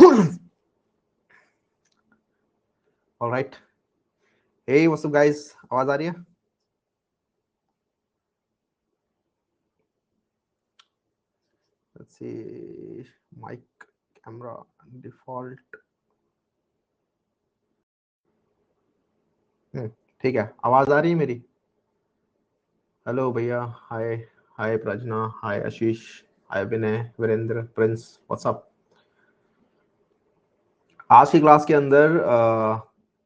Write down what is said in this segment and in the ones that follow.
All right. Hey, what's up guys? आवाज आ रही है? Let's see. Mic, camera, default. ठीक है, आवाज आ रही है मेरी? हेलो भैया, हाय हाय प्रजना, हाय आशीष, हाय विनय, वीरेंद्र, प्रिंस, व्हाट्सअप। आज की क्लास के अंदर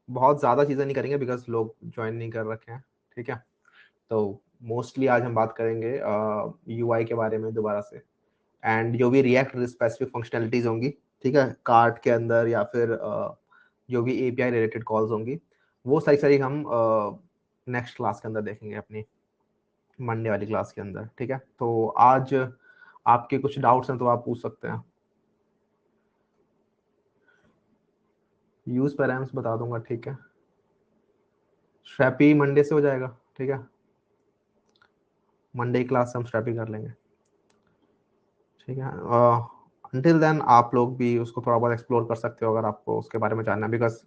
बहुत ज़्यादा चीज़ें नहीं करेंगे बिकॉज लोग ज्वाइन नहीं कर रखे हैं, ठीक है। तो मोस्टली आज हम बात करेंगे यूआई के बारे में दोबारा से, एंड जो भी रिएक्ट स्पेसिफिक फंक्शनैलिटीज होंगी, ठीक है, कार्ट के अंदर या फिर जो भी एपीआई रिलेटेड कॉल्स होंगी, वो सारी हम नेक्स्ट क्लास के अंदर देखेंगे, अपनी मंडे वाली क्लास के अंदर, ठीक है। तो आज आपके कुछ डाउट्स हैं तो आप पूछ सकते हैं। यूज पैराम्स बता दूंगा, ठीक है। स्ट्रैपी मंडे से हो जाएगा, ठीक है। मंडे क्लास से हम स्ट्रैपी कर लेंगे, ठीक है। अंटिल देन आप लोग भी उसको थोड़ा बहुत एक्सप्लोर कर सकते हो अगर आपको उसके बारे में जानना है, बिकॉज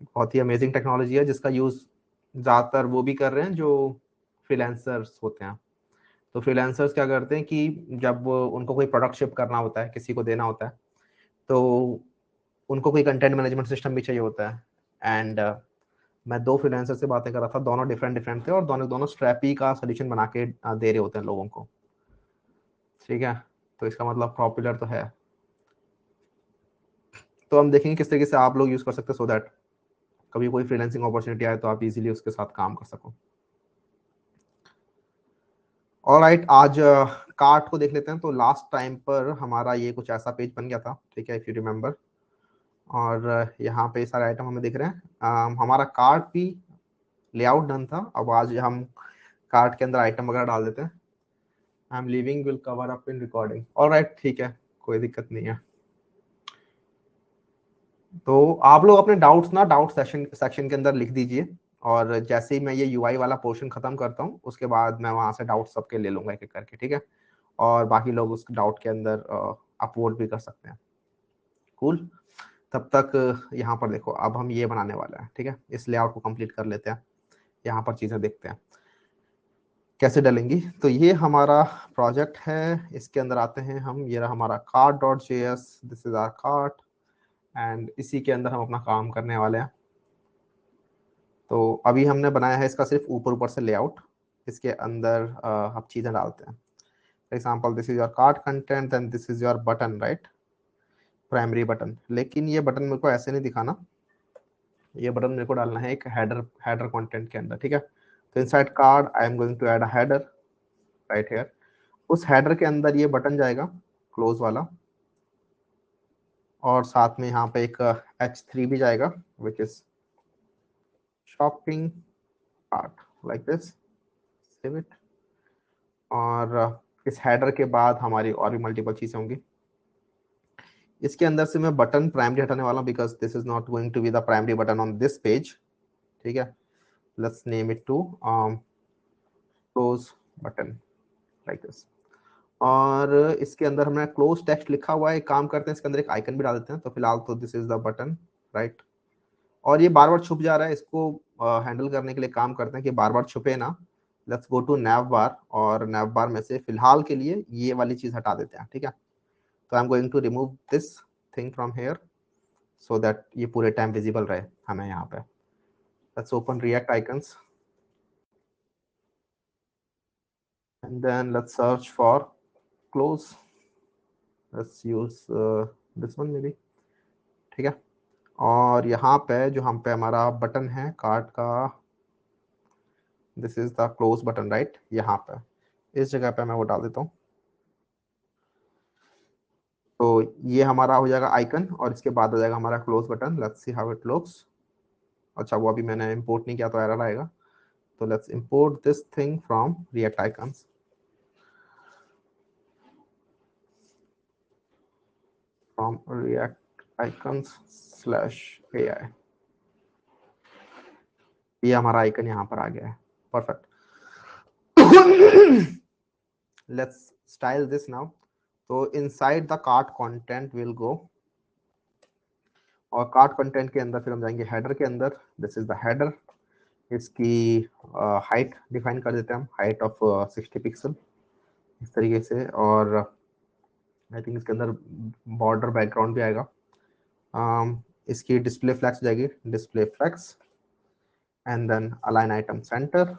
बहुत ही अमेजिंग टेक्नोलॉजी है जिसका यूज ज़्यादातर वो भी कर रहे हैं जो फ्रीलांसर्स होते हैं। तो फ्रीलांसर्स क्या करते हैं कि जब उनको कोई प्रोडक्ट शिप करना होता है, किसी को देना होता है, तो उनको कोई कंटेंट मैनेजमेंट सिस्टम भी चाहिए होता है। एंड मैं दो फ्रीलांसर से बातें कर रहा था, दोनों डिफरेंट डिफरेंट थे और दोनों दोनों स्ट्रैपी का सोल्यूशन बना के दे रहे होते हैं लोगों को, ठीक है। तो इसका मतलब पॉपुलर तो है। तो हम देखेंगे किस तरीके से आप लोग यूज कर सकते हैं सो दैट कभी कोई फ्रीलांसिंग अपॉर्चुनिटी आए तो आप इजीली उसके साथ काम कर सको। ऑलराइट, आज कार्ट को देख लेते हैं। तो लास्ट टाइम पर हमारा ये कुछ ऐसा पेज बन गया था, ठीक है, इफ यू रिमेंबर। और यहाँ पे सारे आइटम हमें दिख रहे हैं। हमारा कार्ट भी लेआउट डन था। अब आज हम कार्ट के अंदर आइटम वगैरह डाल देते हैं। I am leaving will cover up in recording. Alright, ठीक है, कोई दिक्कत नहीं है। तो आप लोग अपने डाउट्स ना डाउट सेक्शन के अंदर लिख दीजिए, और जैसे ही मैं ये यूआई वाला पोर्शन खत्म करता हूँ उसके बाद मैं वहां से डाउट सबके ले लूंगा एक एक करके, ठीक है। और बाकी लोग उस डाउट के अंदर अपवोट भी कर सकते हैं। कूल। तब तक यहाँ पर देखो, अब हम ये बनाने वाले हैं, ठीक है। इस लेआउट को कंप्लीट कर लेते हैं, यहाँ पर चीजें देखते हैं कैसे डलेंगी। तो ये हमारा प्रोजेक्ट है, इसके अंदर आते हैं हम। ये रहा हमारा cart.js, this is our cart, and इसी के अंदर हम अपना काम करने वाले हैं। तो अभी हमने बनाया है इसका सिर्फ ऊपर ऊपर से लेआउट। इसके अंदर हम चीजें डालते हैं। For example, this is your cart content and this is your button, right, primary button. लेकिन ये बटन मेरे को ऐसे नहीं दिखाना, ये बटन मेरे को डालना है एक हेडर कंटेंट के अंदर, ठीक है। तो inside cart I am going to add a header right here. उस हेडर के अंदर ये बटन जाएगा, क्लोज वाला, और साथ में यहाँ पे एक H3 भी जाएगा, which is shopping cart, like this. Save it. और इस हेडर के बाद हमारी और भी मल्टीपल चीजें होंगी। इसके अंदर से मैं बटन प्राइमरी हटाने वाला हूँ because this is not going to be the primary button on this page, ठीक है। Let's name it to close button, like this. और इसके अंदर हमने क्लोज टेक्स्ट लिखा हुआ है। एक काम करते हैं, इसके अंदर एक आइकन भी डाल देते हैं। तो फिलहाल तो this is the button, right. और ये बार बार छुप जा रहा है, इसको हैंडल करने के लिए काम करते हैं कि बार बार छुपे ना। लेट्स गो टू नैव बार, और नैव बार में से फिलहाल के लिए ये वाली चीज हटा देते हैं, ठीक है। तो I am going to remove this thing from here so that ये पूरे टाइम विजिबल रहे हमें यहाँ पे। Let's open React icons and then let's search for close. Let's use this one maybe, ठीक है। और यहाँ पे जो हम पे हमारा बटन है कार्ट का, this is the close button, right. यहाँ पे इस जगह पे मैं वो डाल देता हूँ। तो ये हमारा हो जाएगा आइकन, और इसके बाद हो जाएगा हमारा close button. Let's see how it looks. अच्छा, वो अभी मैंने इंपोर्ट नहीं किया तो एरर आएगा। तो let's import this thing from React icons, from React icons slash AI। ये हमारा आइकन यहाँ पर आ गया है, perfect. Let's style this now. तो inside the cart content will go और कार्ट कंटेंट के अंदर फिर हम जाएंगे हेडर के अंदर। This is the header. इसकी हाइट डिफाइन कर देते हैं हम, हाइट ऑफ 60 पिक्सल इस तरीके से। और आई थिंक इसके अंदर बॉर्डर बैकग्राउंड भी आएगा। इसकी डिस्प्ले फ्लैक्स जाएगी, display flex, and then align item centre,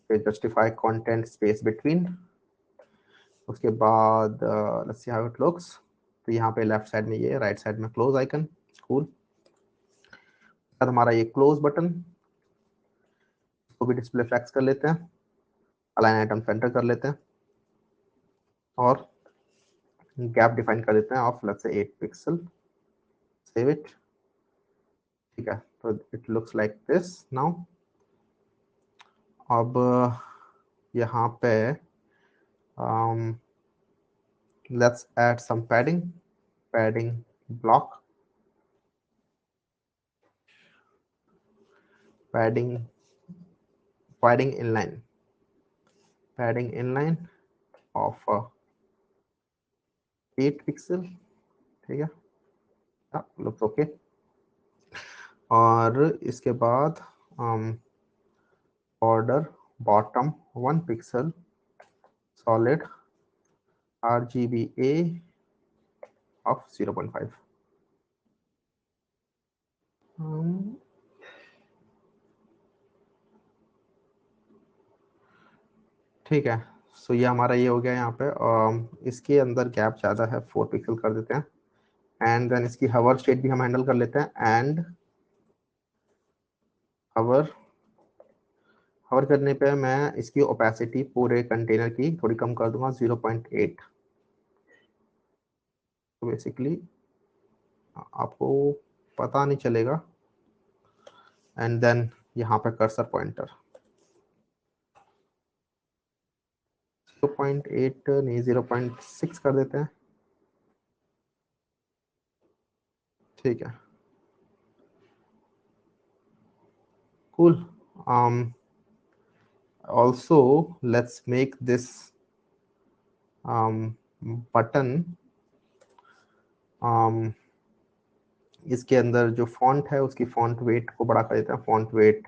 फिर जस्टिफाई कंटेंट स्पेस बिटवीन। उसके बाद let's see how it looks. तो यहाँ पे लेफ्ट साइड में ये, राइट साइड में क्लोज आइकन। कूल। हमारा ये क्लोज बटन को भी डिस्प्ले फ्लैक्स कर लेते हैं, अलाइन आइटम सेंटर कर लेते हैं, और गैप डिफाइन कर देते हैं ऑफ लेट्स से 8 पिक्सल। Save it. ठीक है, तो it looks like this now. अब यहाँ पे let's add some padding, padding block, padding, padding inline, padding inline of 8 pixel. ठीक है, लुक्स ओके। और इसके बाद border bottom 1 pixel solid RGBA of 0.5। ठीक है, सो ये हमारा ये हो गया यहाँ पे। इसके अंदर गैप ज़्यादा है, 4 पिक्सल कर देते हैं। एंड देन इसकी हवर स्टेट भी हम हैंडल कर लेते हैं। एंड हवर, हवर करने पे मैं इसकी ओपेसिटी पूरे कंटेनर की थोड़ी कम कर दूंगा, 0.8। तो बेसिकली आपको पता नहीं चलेगा। एंड देन यहाँ पे कर्सर पॉइंटर 0.8 नहीं 0.6 कर देते हैं। ठीक है, cool. Also let's make this button, इसके अंदर जो फॉन्ट है उसकी फॉन्ट वेट को बड़ा कर देते हैं, फॉन्ट वेट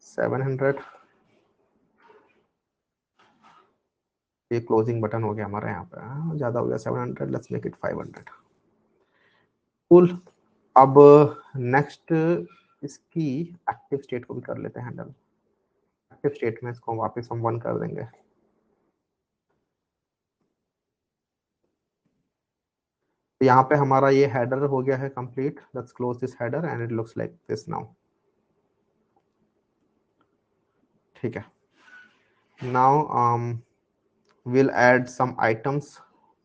700। ये क्लोजिंग बटन हो गया हमारा, यहाँ पे ज्यादा हो गया 700, लेट्स मेक इट 500। कूल। अब नेक्स्ट इसकी एक्टिव स्टेट को भी कर लेते हैं हैंडल। एक्टिव स्टेट में इसको वापस हम 1 कर देंगे। तो यहाँ पे हमारा ये हेडर हो गया है complete. Let's close this header and it looks like this now. ठीक है, now we'll add some items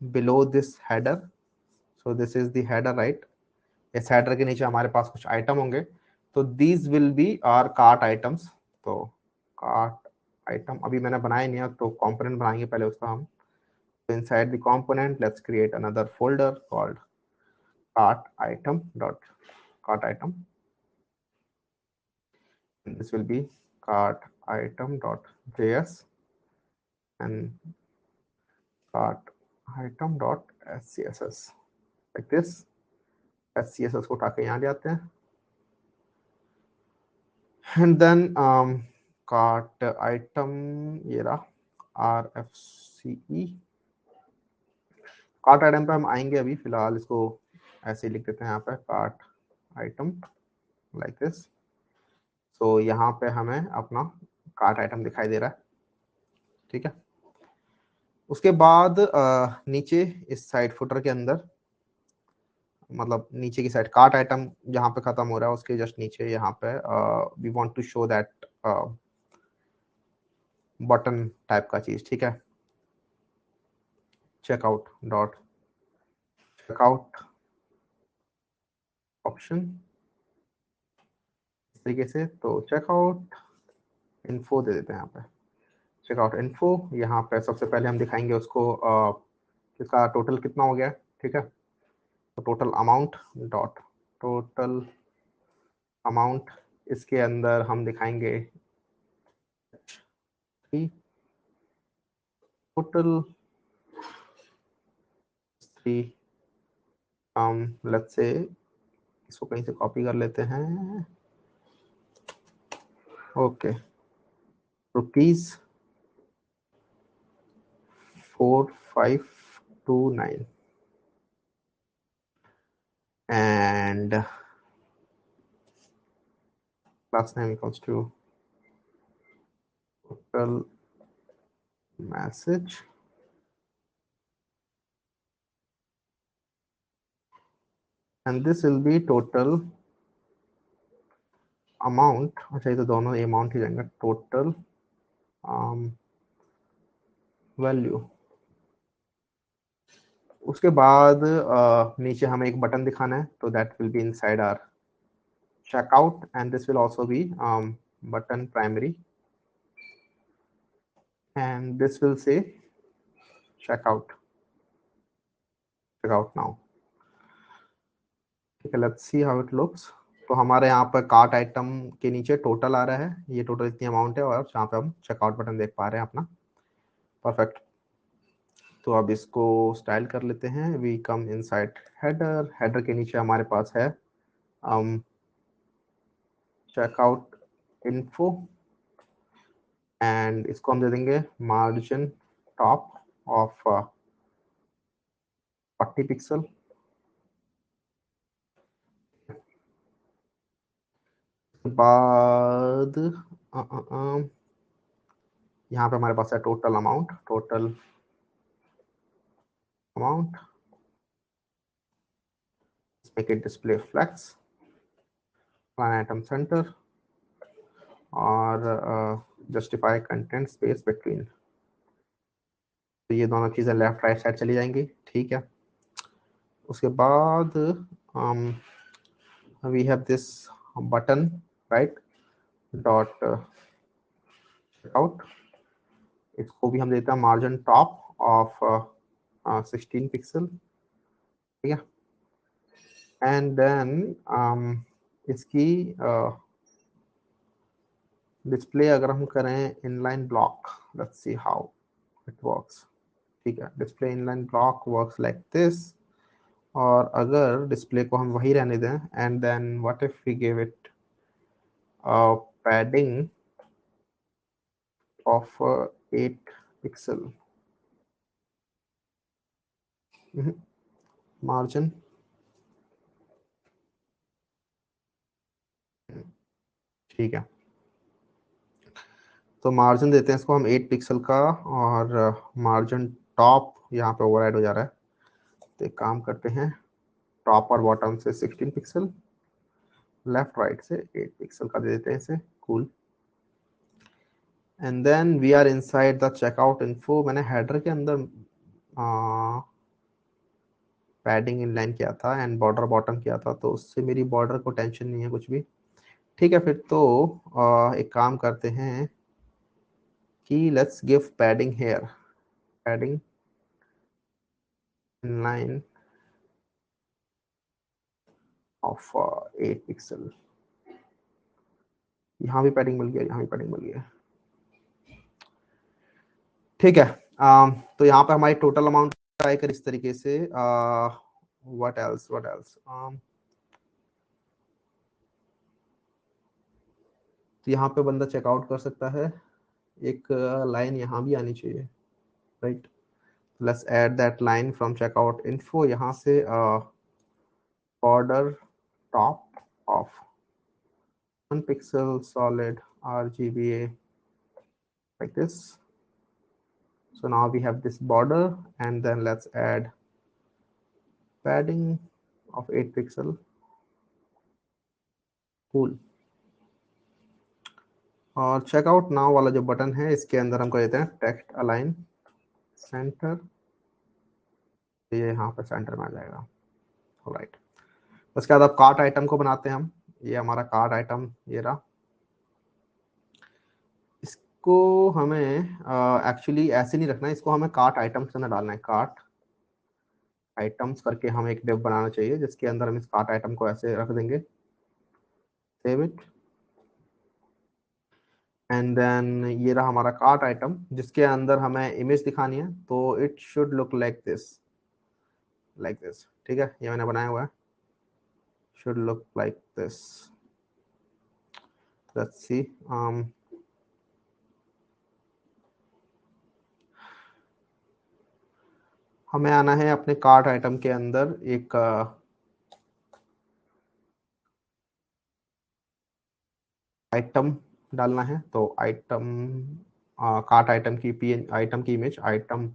below this header. So this is the header, right? इस header के नीचे हमारे पास कुछ आइटम होंगे, तो these will be our cart items। तो cart item अभी मैंने बनाया नहीं है, तो component बनाएंगे पहले उसका हम। So inside the component let's create another folder called cart item dot cart item, and this will be cart item dot js and cart item dot scss like this। SCSS को उठा के यहाँ ले आते हैं। एंड देन कार्ट आइटम, ये रहा RFCE। Cart item पे हम आएंगे, अभी फिलहाल इसको ऐसे ही लिख देते हैं यहाँ पे, कार्ट आइटम लाइक दिस। सो यहाँ पे हमें अपना कार्ट आइटम दिखाई दे रहा है। ठीक है, उसके बाद नीचे इस साइड फुटर के अंदर, मतलब नीचे की साइड कार्ट आइटम जहाँ पे खत्म हो रहा है उसके जस्ट नीचे यहाँ पे we want to show that button type का चीज। ठीक है, चेकआउट डॉट चेकआउट ऑप्शन इस तरीके से। तो चेकआउट इन्फो दे देते हैं यहाँ पे, चेकआउट इन्फो। यहाँ पे सबसे पहले हम दिखाएंगे उसको इसका टोटल कितना हो गया। ठीक है, तो total amount dot total amount, इसके अंदर हम दिखाएंगे टोटल 3 लेट्स से इसको कहीं से कॉपी कर लेते हैं। Okay, ₹4529 and class name equals to total message and this will be total amount। अच्छा, ये तो दोनों अमाउंट ही जाएंगे। Total value. उसके बाद नीचे हमें एक बटन दिखाना है, तो that will be inside our checkout and this will also be button primary and this will say checkout now। ठीक है, let's see how it looks. तो हमारे यहाँ पर कार्ट आइटम के नीचे टोटल आ रहा है, ये टोटल इतनी अमाउंट है, और यहाँ पे हम चेकआउट बटन देख पा रहे हैं अपना। परफेक्ट। तो अब इसको स्टाइल कर लेते हैं। We come inside header. Header के नीचे हमारे पास है चेकआउट इन्फो एंड इसको हम दे देंगे मार्जिन टॉप ऑफ 40 पिक्सल। बाद यहाँ पे हमारे पास है total amount. make it display flex, line item center और justify content space between। तो ये दोनों चीजें लेफ्ट राइट साइड चली जाएंगी। ठीक है, उसके बाद we have this button right dot checkout। इसको भी हम देते हैं मार्जिन टॉप ऑफ 16 पिक्सल। ठीक है, एंड देन इसकी डिस्प्ले अगर हम करें inline block, let's see how it works. ठीक है, display inline block works like this. और अगर डिस्प्ले को हम वही रहने दें and then what if we give it padding of 8 pixel, margin. ठीक है, तो मार्जिन देते हैं इसको हम 8 पिक्सल का, और मार्जिन टॉप यहाँ पे ओवरराइड हो जा रहा है। तो एक काम करते हैं, टॉप और बॉटम से 16 पिक्सल, लेफ्ट राइट से 8 पिक्सल का दे देते हैं इसे। Cool. And then we are inside the checkout info. मैंने हेडर के अंदर पैडिंग इनलाइन किया था एंड बॉर्डर बॉटम किया था, तो उससे मेरी बॉर्डर को टेंशन नहीं है कुछ भी। ठीक है, फिर तो एक काम करते हैं कि let's give padding here, padding inline of 8 pixel. यहाँ भी पैडिंग मिल गया, यहाँ भी पैडिंग मिल गया। ठीक है, तो यहाँ पे हमारी टोटल अमाउंट आएकर इस तरीके से। व्हाट एल्स तो यहाँ पे बंदा चेकआउट कर सकता है। एक लाइन यहाँ भी आनी चाहिए, right. Let's add that line from checkout info. यहाँ से border top of 1 pixel solid RGBA like this। So now we have this border and then let's add padding of 8 pixel। Cool। और checkout now वाला जो button है इसके अंदर हम कर देते हैं टेक्स्ट अलाइन सेंटर। ये यहाँ पे सेंटर में आ जाएगा। राइट, उसके बाद अब कार्ट आइटम को बनाते हैं हम। ये हमारा कार्ट आइटम ये रहा। इसको हमें एक्चुअली ऐसे नहीं रखना है, इसको हमें कार्ट आइटम्स के अंदर डालना है। कार्ट आइटम्स करके हमें एक डिव बनाना चाहिए जिसके अंदर हम इस कार्ट आइटम को ऐसे रख देंगे। सेव इट एंड देन ये रहा हमारा कार्ट आइटम जिसके अंदर हमें इमेज दिखानी है। तो it should look like this, ठीक है, ये मैंने बनाया हुआ है। should look like this. Let's see. हमें आना है अपने कार्ट आइटम के अंदर एक आइटम डालना है। तो आइटम कार्ट आइटम की आइटम की image item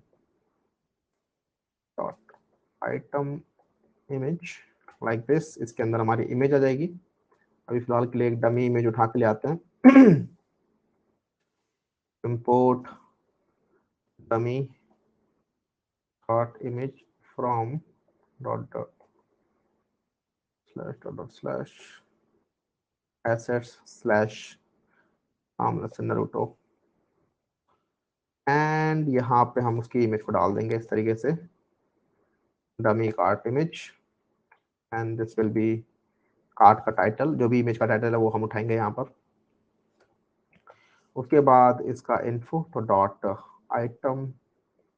dot item image like this. इसके अंदर हमारी इमेज आ जाएगी। अभी फिलहाल के लिए एक डमी इमेज उठा के ले आते हैं। Import dummy cart image from dot dot slash assets slash Naruto and यहाँ पे हम उसकी इमेज को डाल देंगे इस तरीके से, dummy cart image, and this will be cart का टाइटल। जो भी इमेज का टाइटल है वो हम उठाएंगे यहाँ पर। उसके बाद इसका इन्फो, तो डॉट आइटम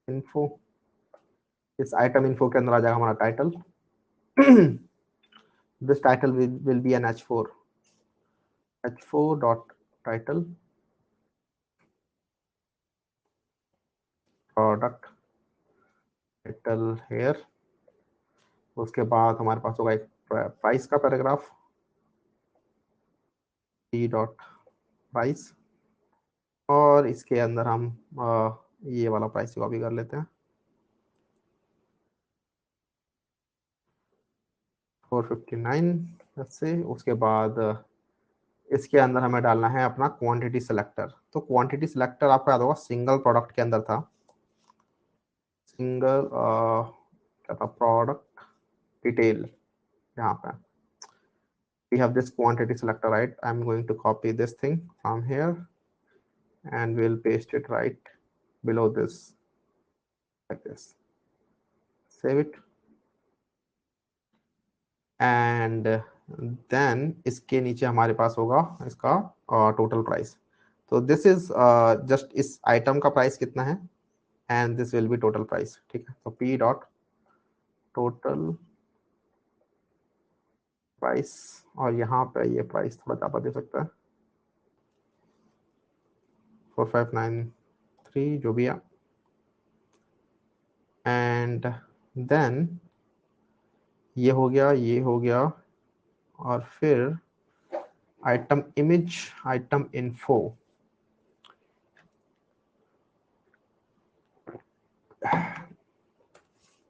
इन्फो। इस आइटम इन्फो के अंदर आ जाएगा हमारा title. This title will be an h4 dot title product title here. उसके बाद हमारे पास होगा एक प्राइस का पैराग्राफ, p डॉट प्राइस, और इसके अंदर हम ये वाला प्राइस कॉपी कर लेते हैं, 459 से। उसके बाद इसके अंदर हमें डालना है अपना क्वांटिटी सिलेक्टर। तो क्वांटिटी सिलेक्टर आपको याद होगा सिंगल प्रोडक्ट के अंदर था, सिंगल क्या था, प्रोडक्ट डिटेल। यहाँ पे we have this quantity selector, right? I'm going to copy this thing from here and we'll paste it right below this like this. Save it and then इसके नीचे हमारे पास होगा इसका टोटल प्राइस। तो this is just इस item का price कितना है and this will be total price. ठीक है, तो p डॉट टोटल प्राइस, और यहाँ पे ये प्राइस थोड़ा ज़्यादा दे सकता है, 4593 जो भी है। एंड देन ये हो गया, ये हो गया, और फिर आइटम इमेज, आइटम इन्फो।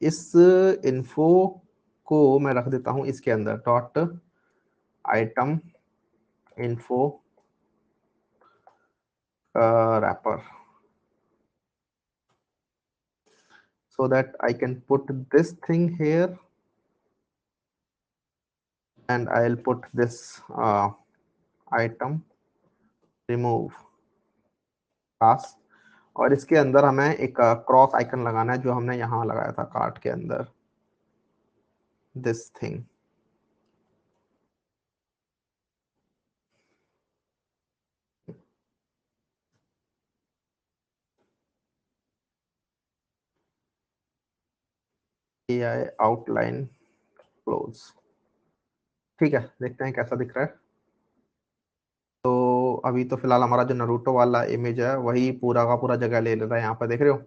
इस इन्फो को मैं रख देता हूं इसके अंदर, dot item info wrapper, so that I can put this thing here and I'll put this item remove class, और इसके अंदर हमें एक क्रॉस आइकन लगाना है जो हमने यहाँ लगाया था कार्ट के अंदर, this thing. AI outline close. ठीक है, देखते हैं कैसा दिख रहा है। तो अभी तो फिलहाल हमारा जो नरूटो वाला इमेज है वही पूरा का पूरा जगह ले लेता है, यहाँ पर देख रहे हो।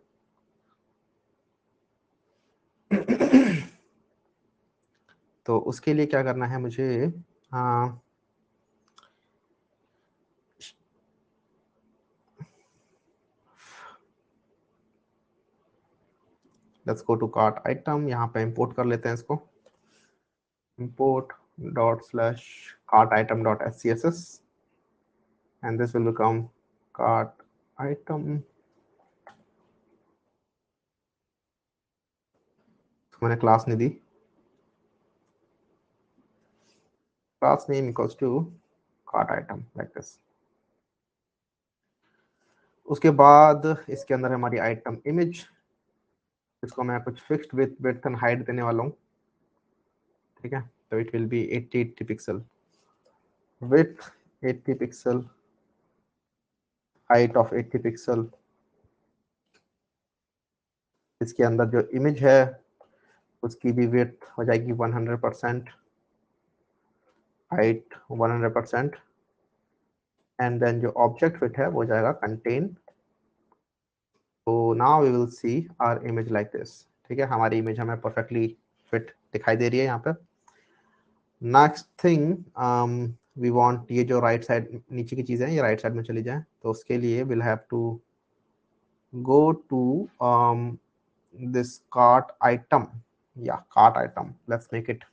तो उसके लिए क्या करना है मुझे, हाँ, let's go to cart item. यहाँ पे इंपोर्ट कर लेते हैं इसको, import dot slash cart item dot scss and this will become cart item। तो मैंने क्लास नहीं दी, class name equals to cart item like this। उसके बाद इसके अंदर हमारी आइटम इमेज, इसको मैं कुछ फिक्स्ड विड्थ एंड हाइट देने वाला हूँ। ठीक है, तो it will be 80 pixel, width 80 pixel, height of 80 pixel. इसके अंदर जो इमेज है उसकी भी विड्थ हो जाएगी 100%, हाइट 100%, एंड देन जो ऑब्जेक्ट फिट है वो जाएगा कंटेन। तो now we will see our image like this. ठीक है, हमारी इमेज हमें परफेक्टली फिट दिखाई दे रही है यहाँ पे। नेक्स्ट थिंग वी वांट, ये जो राइट साइड नीचे की चीजें हैं ये राइट साइड में चली जाए, तो उसके लिए will have to go to this cart item. Yeah, cart item, let's make it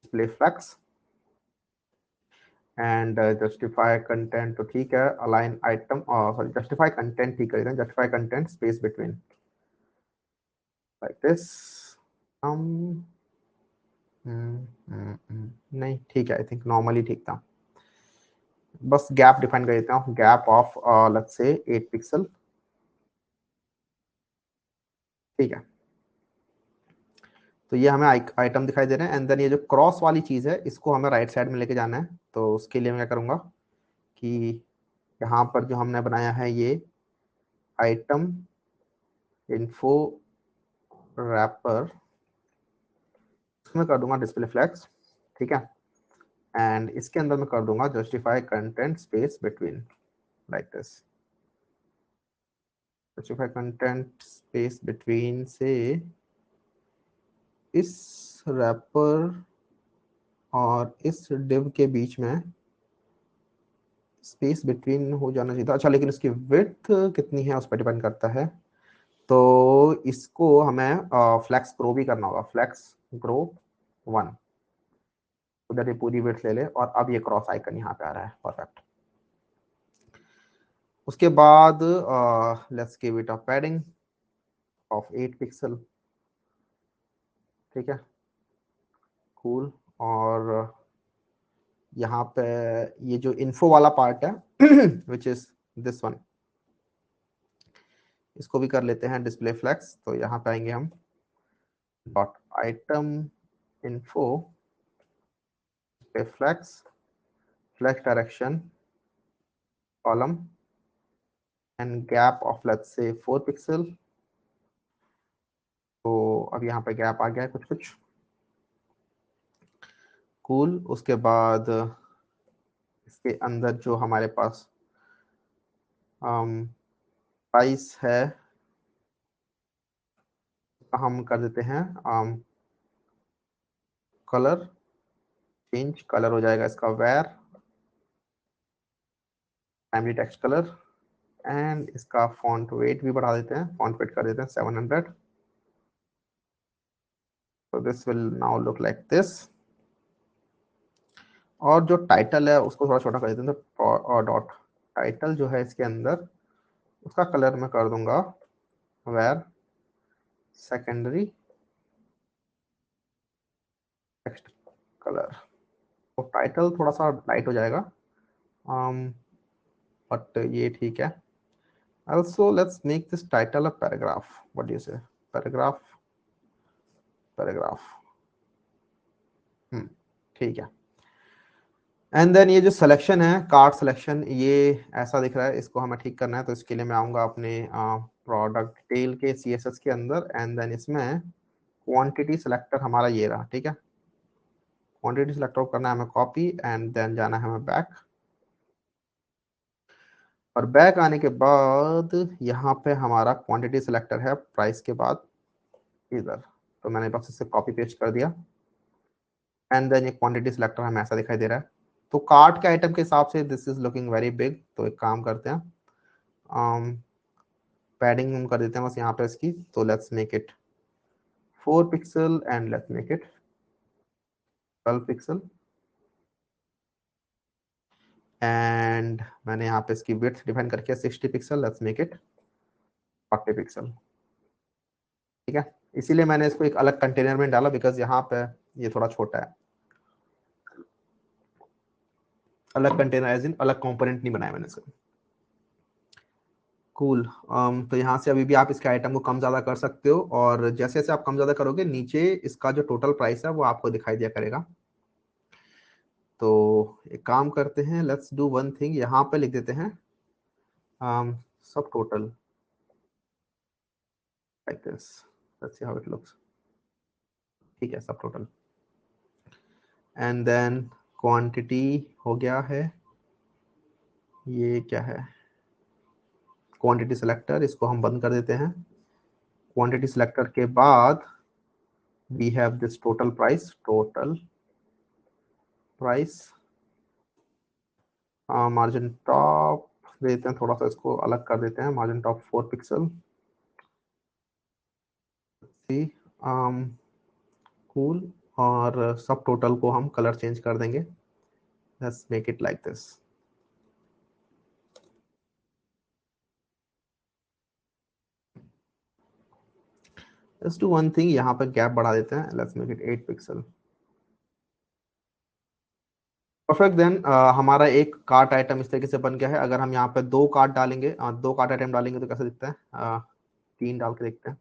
display flex and justify content. तो ठीक है, align item sorry justify content ठीक है, justify content space between like this. um नहीं ठीक है, I think normally ठीक था। बस गैप डिफाइन कर देता हूँ, गैप ऑफ लेट्स से 8 पिक्सल। ठीक है, तो ये हमें आइटम दिखाई दे रहे हैं, एंड देन ये जो क्रॉस वाली चीज है इसको हमें राइट साइड में लेके जाना है। तो उसके लिए मैं क्या करूंगा कि यहाँ पर जो हमने बनाया है ये आइटम इन्फो रैपर, इसमें कर दूंगा डिस्प्ले फ्लैग्स। ठीक है, एंड इसके अंदर मैं कर दूंगा justify content space between like this. Justify content space between से इस रैपर और इस डिव के बीच में स्पेस बिटवीन हो जाना चाहिए था। अच्छा, लेकिन इसकी विड्थ कितनी है उस पर डिपेंड करता है। तो इसको हमें फ्लैक्स ग्रो भी करना होगा, फ्लैक्स ग्रो 1, उधर ये पूरी विड्थ ले ले, और अब ये क्रॉस आइकन यहाँ पे आ रहा है, परफेक्ट। उसके बाद let's give it a padding of 8 pixel. ठीक है, कूल। और यहाँ पे ये जो इन्फो वाला पार्ट है विच इज दिस वन, इसको भी कर लेते हैं डिस्प्ले फ्लैक्स। तो यहाँ पे आएंगे हम dot item info flex, flex direction column and gap of let's say 4 pixel. तो अब यहाँ पे गैप आ गया है कुछ कुछ, कूल। उसके बाद इसके अंदर जो हमारे पास प्राइस है हम कर देते हैं कलर चेंज, कलर हो जाएगा इसका var primary text colour, and इसका फॉन्ट वेट भी बढ़ा देते हैं, फॉन्ट वेट कर देते हैं 700। so this will now look like this। और जो टाइटल है उसको थोड़ा छोटा कर देते हैं, तो डॉट टाइटल जो है इसके अंदर उसका कलर मैं कर दूंगा वेयर सेकेंडरी टेक्स्ट कलर। तो टाइटल थोड़ा सा लाइट हो जाएगा, बट ये ठीक है। also let's make this title a paragraph, what do you say, paragraph, paragraph। ठीक है। एंड देन ये जो सिलेक्शन है कार्ड सिलेक्शन, ये ऐसा दिख रहा है, इसको हमें ठीक करना है। तो इसके लिए मैं आऊंगा अपने प्रोडक्ट डिटेल के CSS के अंदर, एंड देन इसमें क्वांटिटी सिलेक्टर हमारा ये रहा। ठीक है, क्वांटिटी सिलेक्टर करना है हमें कॉपी, एंड देन जाना है हमें बैक। और बैक आने के बाद यहाँ पे हमारा क्वांटिटी सिलेक्टर है प्राइस के बाद इधर, तो मैंने बस इसे कॉपी पेस्ट कर दिया, एंड देन ये क्वांटिटी सिलेक्टर हमें ऐसा दिखाई दे रहा है। तो कार्ट के आइटम के हिसाब से this is looking very big. तो एक काम करते हैं, पैडिंग हम कर देते हैं बस यहाँ पे इसकी। तो let's make it 4 pixel and let's make it 12 pixel, and मैंने यहाँ पे इसकी विड्थ डिफाइन करके 60 pixel, let's make it 40 pixel. ठीक है, इसीलिए मैंने इसको एक अलग कंटेनर में डाला, बिकॉज यहाँ पे ये थोड़ा छोटा है। अलग कंटेनर एज इन अलग कंपोनेंट नहीं बनाया मैंने इसका। कूल। तो यहाँ से अभी भी आप इसके आइटम को कम ज़्यादा कर सकते हो, और जैसे जैसे आप कम ज़्यादा करोगे नीचे इसका जो टोटल प्राइस है वो आपको दिखाई दिया करेगा। तो एक काम करते हैं, लेट्स डू वन थिंग, यहाँ पे लिख देते हैं सब total like this, let's see how it looks. ठीक है, सब टोटल, एंड देन क्वांटिटी हो गया है, ये क्या है, क्वांटिटी सिलेक्टर, इसको हम बंद कर देते हैं। क्वांटिटी सिलेक्टर के बाद we have this total price, margin top देते हैं, थोड़ा सा इसको अलग कर देते हैं, margin top 4 pixel, see cool, और सब टोटल को हम कलर चेंज कर देंगे, let's make it like this. Let's do one thing, यहाँ पे गैप बढ़ा देते हैं, let's make it 8 pixel. Perfect, then हमारा एक कार्ट आइटम इस तरीके से बन गया है। अगर हम यहाँ पे दो कार्ट डालेंगे, दो कार्ट आइटम डालेंगे तो कैसे दिखता है, 3 डाल के देखते हैं,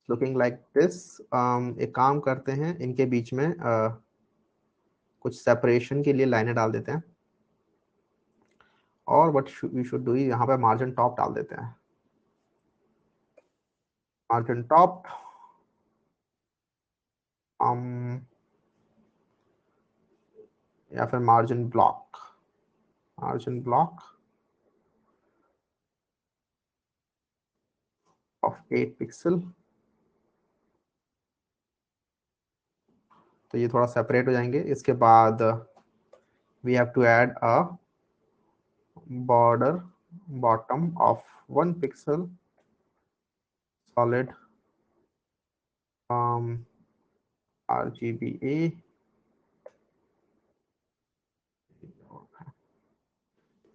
लुकिंग लाइक दिस। एक काम करते हैं, इनके बीच में कुछ सेपरेशन के लिए लाइनें डाल देते हैं, और व्हाट वी शुड डू, यहाँ पे मार्जिन टॉप डाल देते हैं, मार्जिन टॉप, या फिर मार्जिन ब्लॉक ऑफ 8 पिक्सल। तो ये थोड़ा सेपरेट हो जाएंगे। इसके बाद we have to add a border bottom of 1 pixel solid RGBA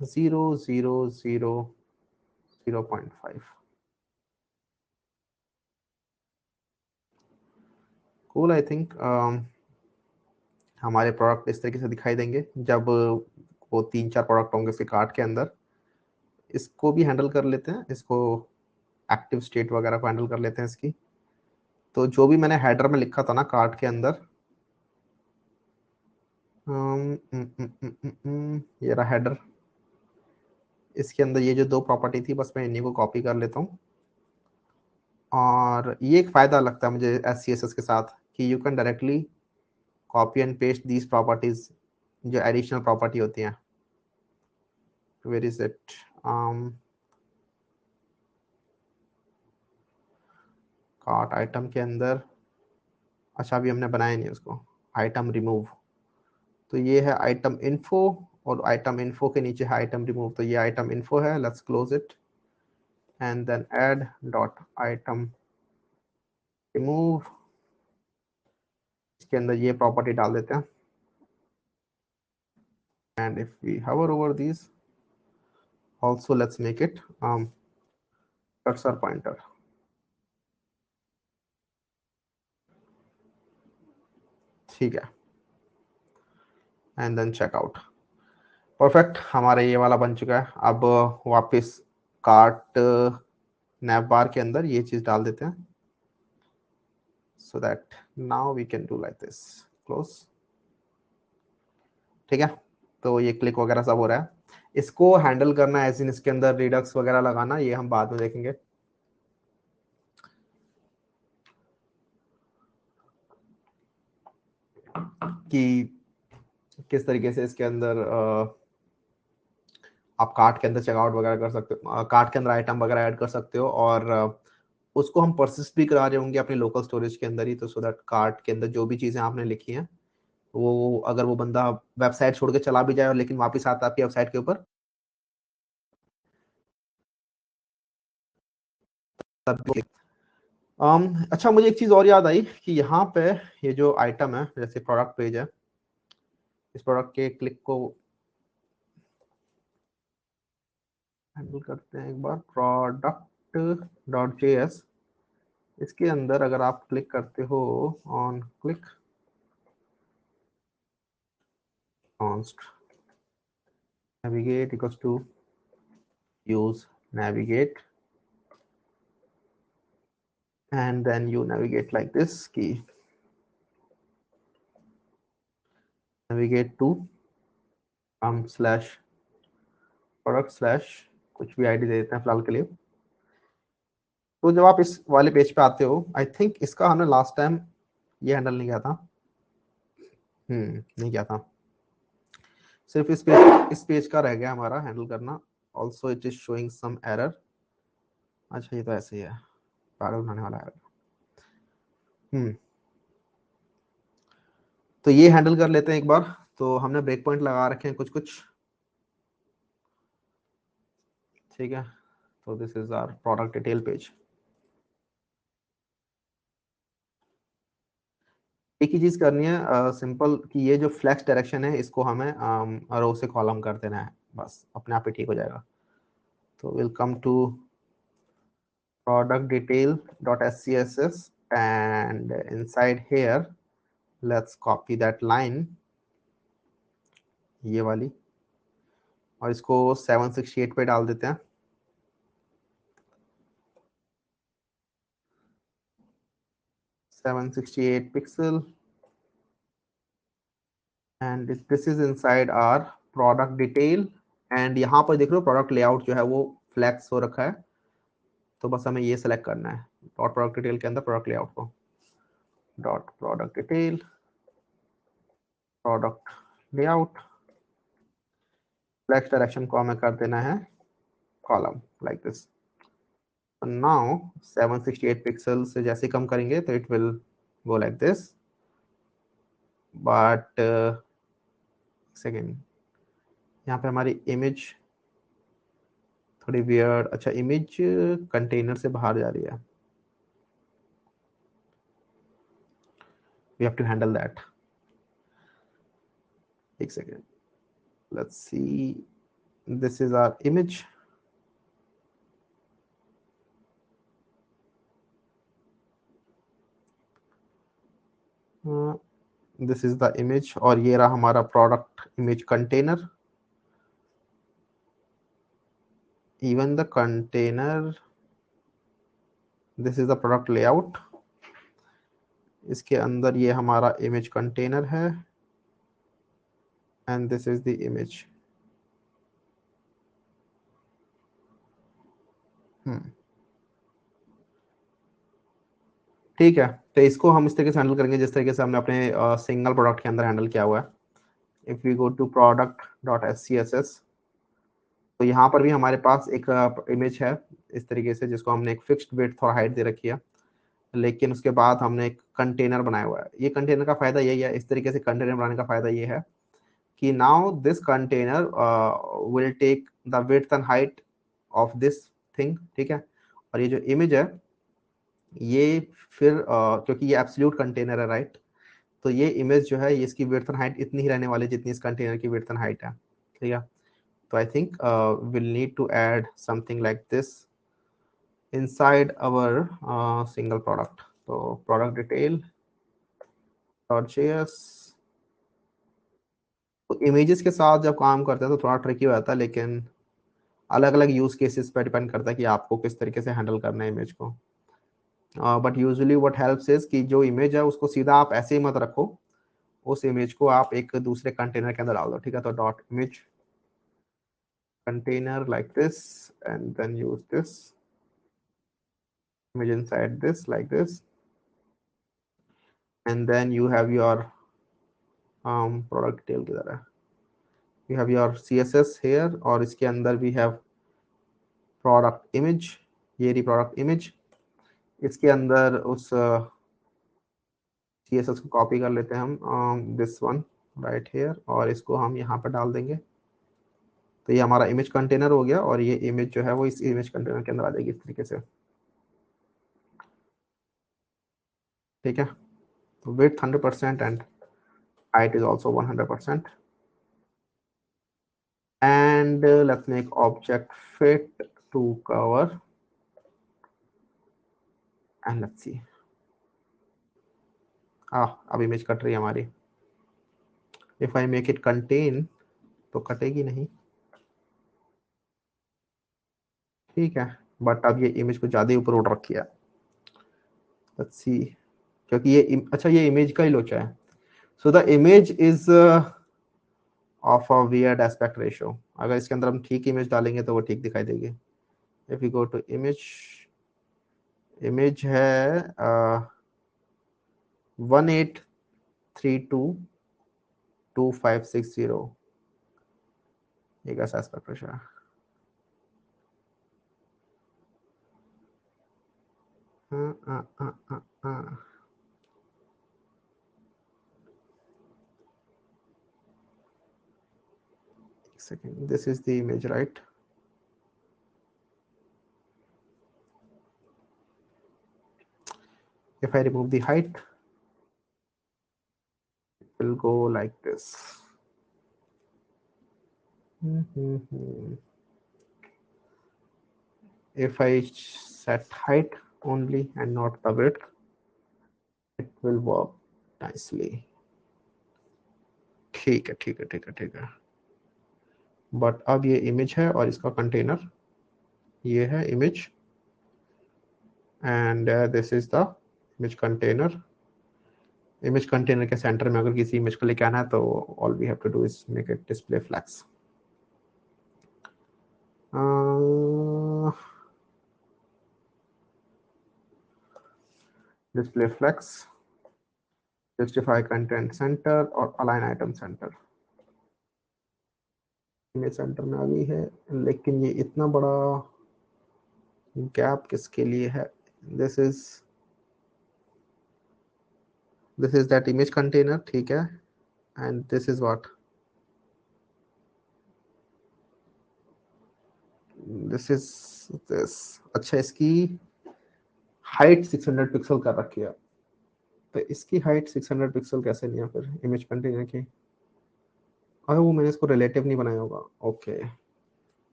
0.5। Cool, I think हमारे प्रोडक्ट इस तरीके से दिखाई देंगे जब वो 3-4 प्रोडक्ट होंगे इसके कार्ट के अंदर। इसको भी हैंडल कर लेते हैं, इसको एक्टिव स्टेट वगैरह को हैंडल कर लेते हैं इसकी। तो जो भी मैंने हेडर में लिखा था ना कार्ट के अंदर, ये रहा हेडर, इसके अंदर ये जो दो प्रॉपर्टी थी, बस मैं इन्हीं को कॉपी कर लेता हूँ। और ये एक फायदा लगता है मुझे SCSS के साथ कि you can directly copy and paste these properties, जो एडिशनल प्रॉपर्टी होती हैं। Where is it, cart item के अंदर, अच्छा अभी हमने बनाया नहीं उसको, आइटम रिमूव। तो ये है आइटम इन्फो, और आइटम इन्फो के नीचे है आइटम रिमूव। तो ये आइटम इन्फो है, let's close it and then add dot item remove. इसके अंदर ये प्रॉपर्टी डाल देते हैं, and if we hover over these also, let's make it cursor pointer। ठीक है, एंड देन चेकआउट। परफेक्ट, हमारा ये वाला बन चुका है। अब वापस कार्ट नैव बार के अंदर ये चीज डाल देते हैं, so that now we can do like this, close। ठीक है, तो ये क्लिक वगैरह सब हो रहा है। इसको हैंडल करना है, इन इसके अंदर रिडक्स वगैरह लगाना, ये हम बाद में देखेंगे। कि किस तरीके से इसके अंदर आप कार्ट के अंदर चेकआउट वगैरह कर सकते हो, कार्ट के अंदर आइटम वगैरह ऐड कर सकते हो, और उसको हम परसिस्ट भी करा रहे होंगे अपने लोकल स्टोरेज के अंदर ही। तो सो दैट कार्ट के अंदर जो भी चीजें आपने लिखी हैं, वो अगर वो बंदा वेबसाइट छोड़ के चला भी जाए और लेकिन वापस आता है आपकी वेबसाइट के ऊपर, तब अच्छा, मुझे एक चीज और याद आई कि यहाँ पे ये जो आइटम है, जैसे प्रोडक्ट पेज है, इस प्रोडक्ट के क्लिक को हैंडल करते हैं एक बार, product.js। इसके अंदर अगर आप क्लिक करते हो on click const navigate equals to use navigate, and then you navigate like this key, navigate to slash product slash कुछ भी आईडी दे देते हैं फिलहाल के लिए। तो जब आप इस वाले पेज पे आते हो, आई थिंक इसका हमने लास्ट टाइम ये हैंडल नहीं किया था, नहीं किया था, सिर्फ इस पेज का रह गया हमारा हैंडल करना। Also it is showing some error. अच्छा ये तो ऐसे ही है, पागल बनाने वाला एरर। तो ये हैंडल कर लेते हैं एक बार। तो हमने ब्रेक पॉइंट लगा रखे हैं कुछ कुछ, ठीक है। तो this is our product detail page. एक ही चीज करनी है सिंपल, कि ये जो फ्लेक्स डायरेक्शन है इसको हमें रो से कॉलम कर देना है, बस अपने आप ही ठीक हो जाएगा। तो will come to product detail dot scss, and inside here let's copy that line, ये वाली, और इसको 768 पे डाल देते हैं। 768 pixel, and this is inside our product detail. एंड यहाँ पर देख लो प्रोडक्ट लेआउट जो है वो फ्लैक्स हो रखा है, तो बस हमें ये सेलेक्ट करना है डॉट प्रोडक्ट डिटेल के अंदर प्रोडक्ट लेआउट को, dot product detail product layout, flex direction को हमें कर देना है column like this. Now 768 pixel से जैसे कम करेंगे तो it will go like this, but second यहाँ पे हमारी इमेज थोड़ी वियर्ड, अच्छा इमेज कंटेनर से बाहर जा रही है, we have to handle that. एक second, let's see, this is our image, this is the image, और ये रहा हमारा product image container. Even the container, this is the product layout, इसके अंदर ये हमारा इमेज कंटेनर है, and this is the image. ठीक है, तो इसको हम इस तरीके से हैंडल करेंगे जिस तरीके से हमने अपने सिंगल प्रोडक्ट के अंदर हैंडल किया हुआ है। If we go to product dot S, तो यहाँ पर भी हमारे पास एक इमेज है इस तरीके से, जिसको हमने एक फिक्स्ड विड्थ और हाइट दे रखी है, लेकिन उसके बाद हमने एक कंटेनर बनाया हुआ है। ये कंटेनर का फायदा यही है, इस तरीके से कंटेनर बनाने का फायदा ये है कि now this container will take the width and height of this thing, ठीक है। और ये जो इमेज है ये फिर क्योंकि ये एब्सोल्यूट कंटेनर है, राइट, तो ये इमेज जो है ये इसकी विड्थ एंड हाइट इतनी ही रहने वाली जितनी इस कंटेनर की विड्थ एंड हाइट है, ठीक है। तो I think will need to add something like this inside our single product. तो product detail .js, तो इमेजेस के साथ जब काम करते हैं तो थोड़ा ट्रिकी हो जाता है, लेकिन अलग अलग यूज केसेस पर डिपेंड करता है कि आपको किस तरीके से हैंडल करना है इमेज को। But usually what helps is कि जो इमेज है उसको सीधा आप ऐसे ही मत रखो, उस इमेज को आप एक दूसरे कंटेनर के अंदर डाल दो, ठीक है। तो dot image container like this, and then use this image inside this like this, and then you have your product detail किधर है, you have your css here, और इसके अंदर we have product image, ये रही product image। इसके अंदर उस css को कॉपी कर लेते हैं हम, this one right here, और इसको हम यहाँ पर डाल देंगे। तो ये हमारा इमेज कंटेनर हो गया, और ये इमेज जो है वो इस इमेज कंटेनर के अंदर आ जाएगी इस तरीके से, ठीक है। तो width 100% and height is also 100%, and let's make object fit to cover, and let's see, अब इमेज कट रही है हमारी। If I make it contain तो कटेगी नहीं, ठीक है। बट अब ये इमेज को ज्यादा ऊपर उठ रखी है, लेट्स सी, क्योंकि ये अच्छा ये इमेज का ही लोचा है। So the image is of a weird aspect ratio. अगर इसके अंदर हम ठीक इमेज डालेंगे तो वो ठीक दिखाई देगी। If you go to image, image है 1832 2560 ये कैसा एस्पेक्ट रेशियो है? Second, this is the image, right? If I remove the height, it will go like this. If I set height only and not the width, it will work nicely. ठीक है ठीक है ठीक है ठीक है. But अब ये इमेज है और इसका कंटेनर ये है image, and this is the image container. Image container के सेंटर में अगर किसी इमेज को लेके आना है तो all we have to do is make it display flex. Display flex, justify content center और align item center. Image center में आ गई है, लेकिन ये इतना बड़ा गैप किसके लिए है? This is that image container, ठीक है. And this is what, this is this. अच्छा, इसकी हाइट 600 पिक्सल कर रखी है, तो इसकी हाइट 600 पिक्सल कैसे नहीं है फिर इमेज कंटेनर की? अरे वो मैंने इसको रिलेटिव नहीं बनाया होगा. Okay,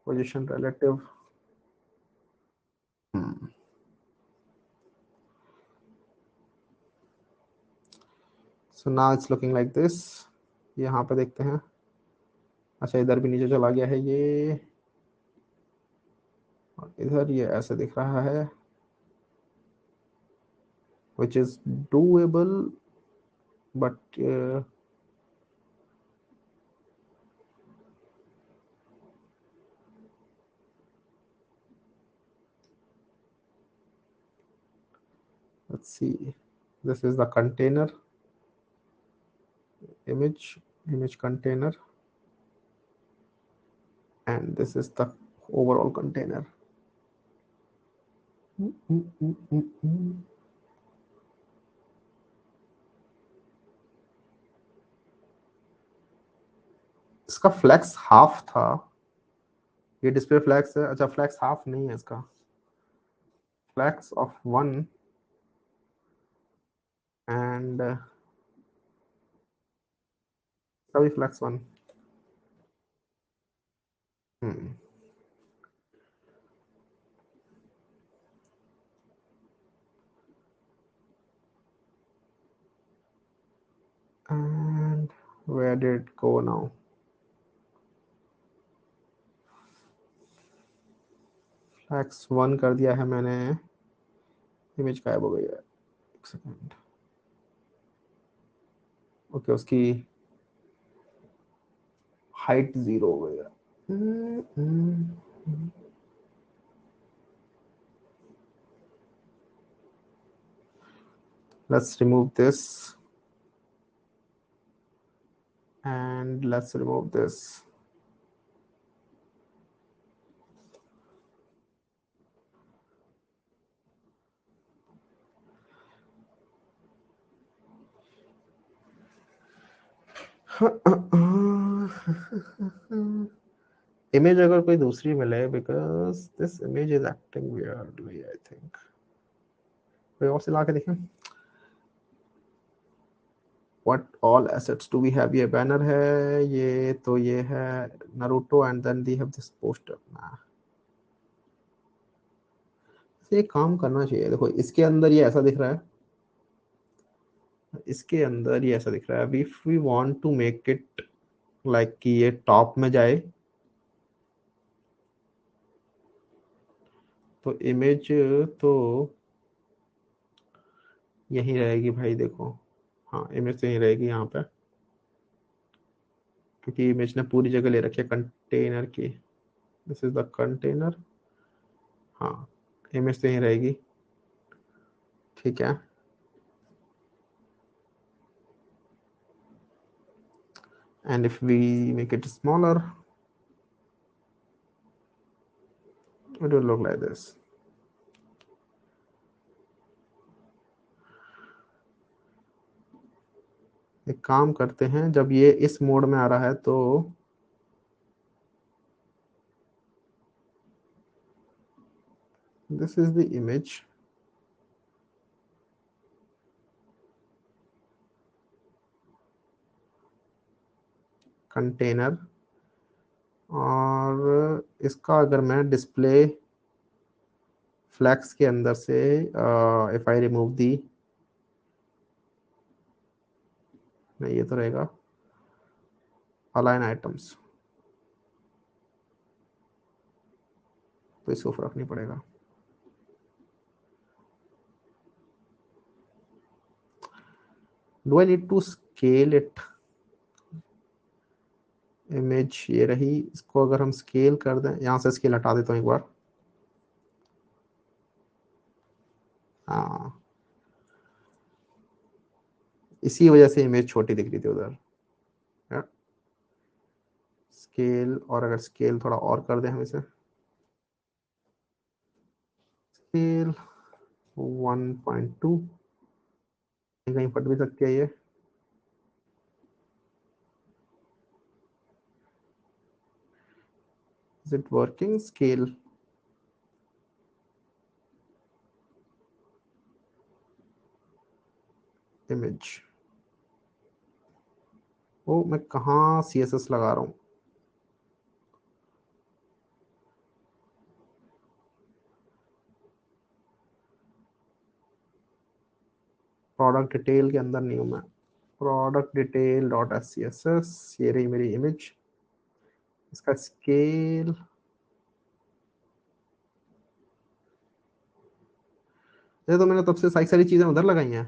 position relative. So now it's looking like this. यहाँ पे देखते हैं. अच्छा, इधर भी नीचे चला गया है ये, और इधर ये ऐसे दिख रहा है, which is doable, but let's see. This is the container image container, and this is the overall container. इसका फ्लैक्स हाफ था, ये डिस्प्ले फ्लैक्स है. अच्छा, फ्लैक्स हाफ नहीं है इसका, फ्लैक्स ऑफ 1 एंड सभी flex 1. And where did it go now? Flex 1 कर दिया है मैंने, इमेज गायब हो गई है. एक सेकंड. ओके, उसकी हाइट 0 हो गई है. Let's remove this and let's remove this. Image अगर कोई दूसरी मिले, because this image is acting weirdly, I think. कोई और से ला के देखें. What all assets do we have? ये बैनर है, ये तो ये है Naruto, and then we have this poster. एक काम करना चाहिए. देखो, इसके अंदर ये ऐसा दिख रहा है, इसके अंदर ये ऐसा दिख रहा है. If we want to make it like कि ये टॉप में जाए, तो इमेज तो यही रहेगी भाई. देखो, हाँ, इमेज तो यही रहेगी यहाँ पे, क्योंकि इमेज ने पूरी जगह ले रखी है कंटेनर की. This is the container. हाँ, इमेज तो यही रहेगी, ठीक है. and if we make it smaller, it will look like this. एक काम करते हैं, जब ये इस मोड में आ रहा है तो this is the image. Container, और इसका अगर मैं डिस्प्ले फ्लैक्स के अंदर से इफ आई रिमूव दी, नहीं ये तो रहेगा अलाइन आइटम्स, तो इसको फर्क नहीं पड़ेगा. Do I need to scale it? Image ये रही, इसको अगर हम स्केल कर दें, यहाँ से स्केल हटा देता हूँ एक बार. हाँ, इसी वजह से इमेज छोटी दिख रही थी उधर. स्केल, और अगर स्केल थोड़ा और कर दें हम इसे, स्केल 1.2, कहीं फट भी सकती है ये. Is it working? Scale. Image. ओ, मैं कहाँ CSS लगा रहा हूँ? प्रोडक्ट डिटेल के अंदर नहीं हूँ मैं. प्रोडक्ट डिटेल डॉट SCSS, ये रही मेरी इमेज. इसका स्केल, ये तो मैंने तब से सारी चीजें उधर लगाई हैं.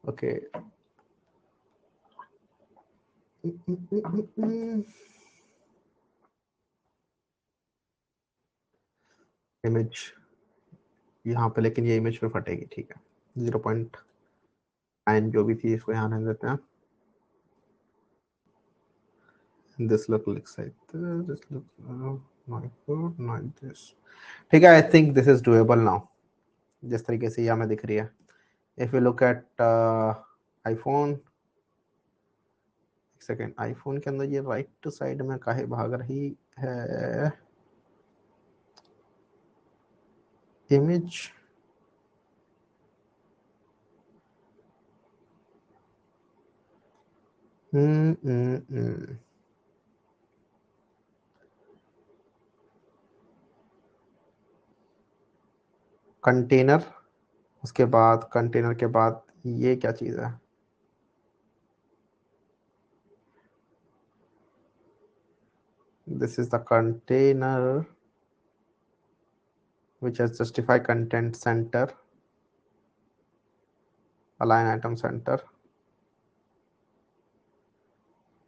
ओके. इमेज यहाँ पे, लेकिन ये इमेज पे फटेगी. ठीक है, 0.9 जो भी थी इसको यहाँ रहने देते हैं. This looks like this. This looks like this. ठीक है, I think this is doable now, जिस तरीके से ये हमें दिख रही है. If you look at iPhone, एक सेकेंड, आईफोन के अंदर ये राइट साइड में काहे भाग रही है इमेज. कंटेनर, उसके बाद कंटेनर के बाद ये क्या चीज है? This is the container which has justify content center, align item center.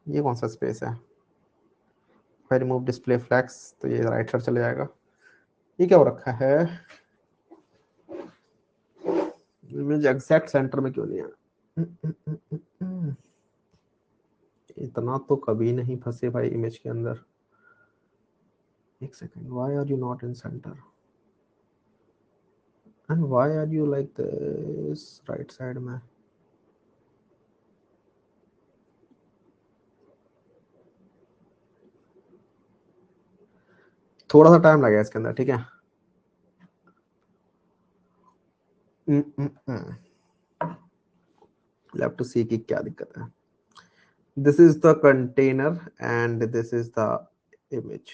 ये कौन सा स्पेस है? फिर रिमूव डिस्प्ले फ्लैक्स, तो ये राइट साइड चले जाएगा. ये क्या हो रखा है? इमेज एग्जैक्ट सेंटर में क्यों नहीं है? इतना तो कभी नहीं फंसे भाई इमेज के अंदर. एक second, why are you not in centre and why are you like this right side में? थोड़ा सा टाइम लगेगा इसके अंदर. ठीक है, लेव टू सी की क्या दिक्कत है. This is the container and this is the image.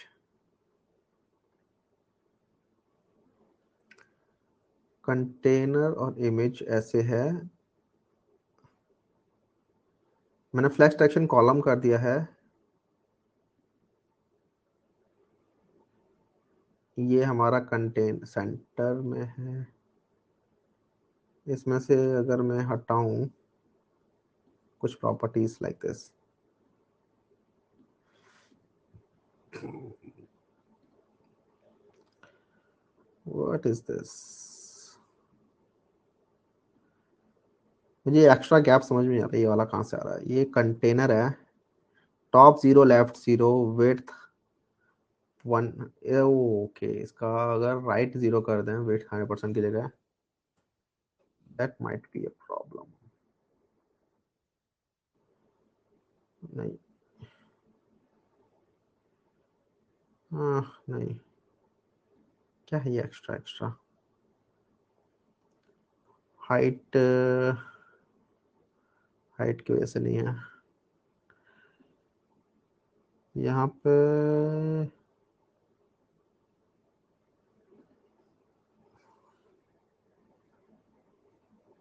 Container और इमेज ऐसे है. मैंने फ्लैश टेक्शन कॉलम कर दिया है. ये हमारा कंटेन सेंटर में है. इसमें से अगर मैं हटाऊं कुछ properties like this, what is this? मुझे एक्स्ट्रा गैप समझ में नहीं आ रहा है, ये वाला कहाँ से आ रहा है। ये कंटेनर है, टॉप 0 लेफ्ट 0 विड्थ 1। ओके, इसका अगर राइट 0 कर दें विड्थ 100% की जगह, that might be a problem. नहीं, हाँ नहीं, क्या है ये एक्स्ट्रा एक्स्ट्रा हाइट, हाइट की वजह से नहीं है यहाँ पे।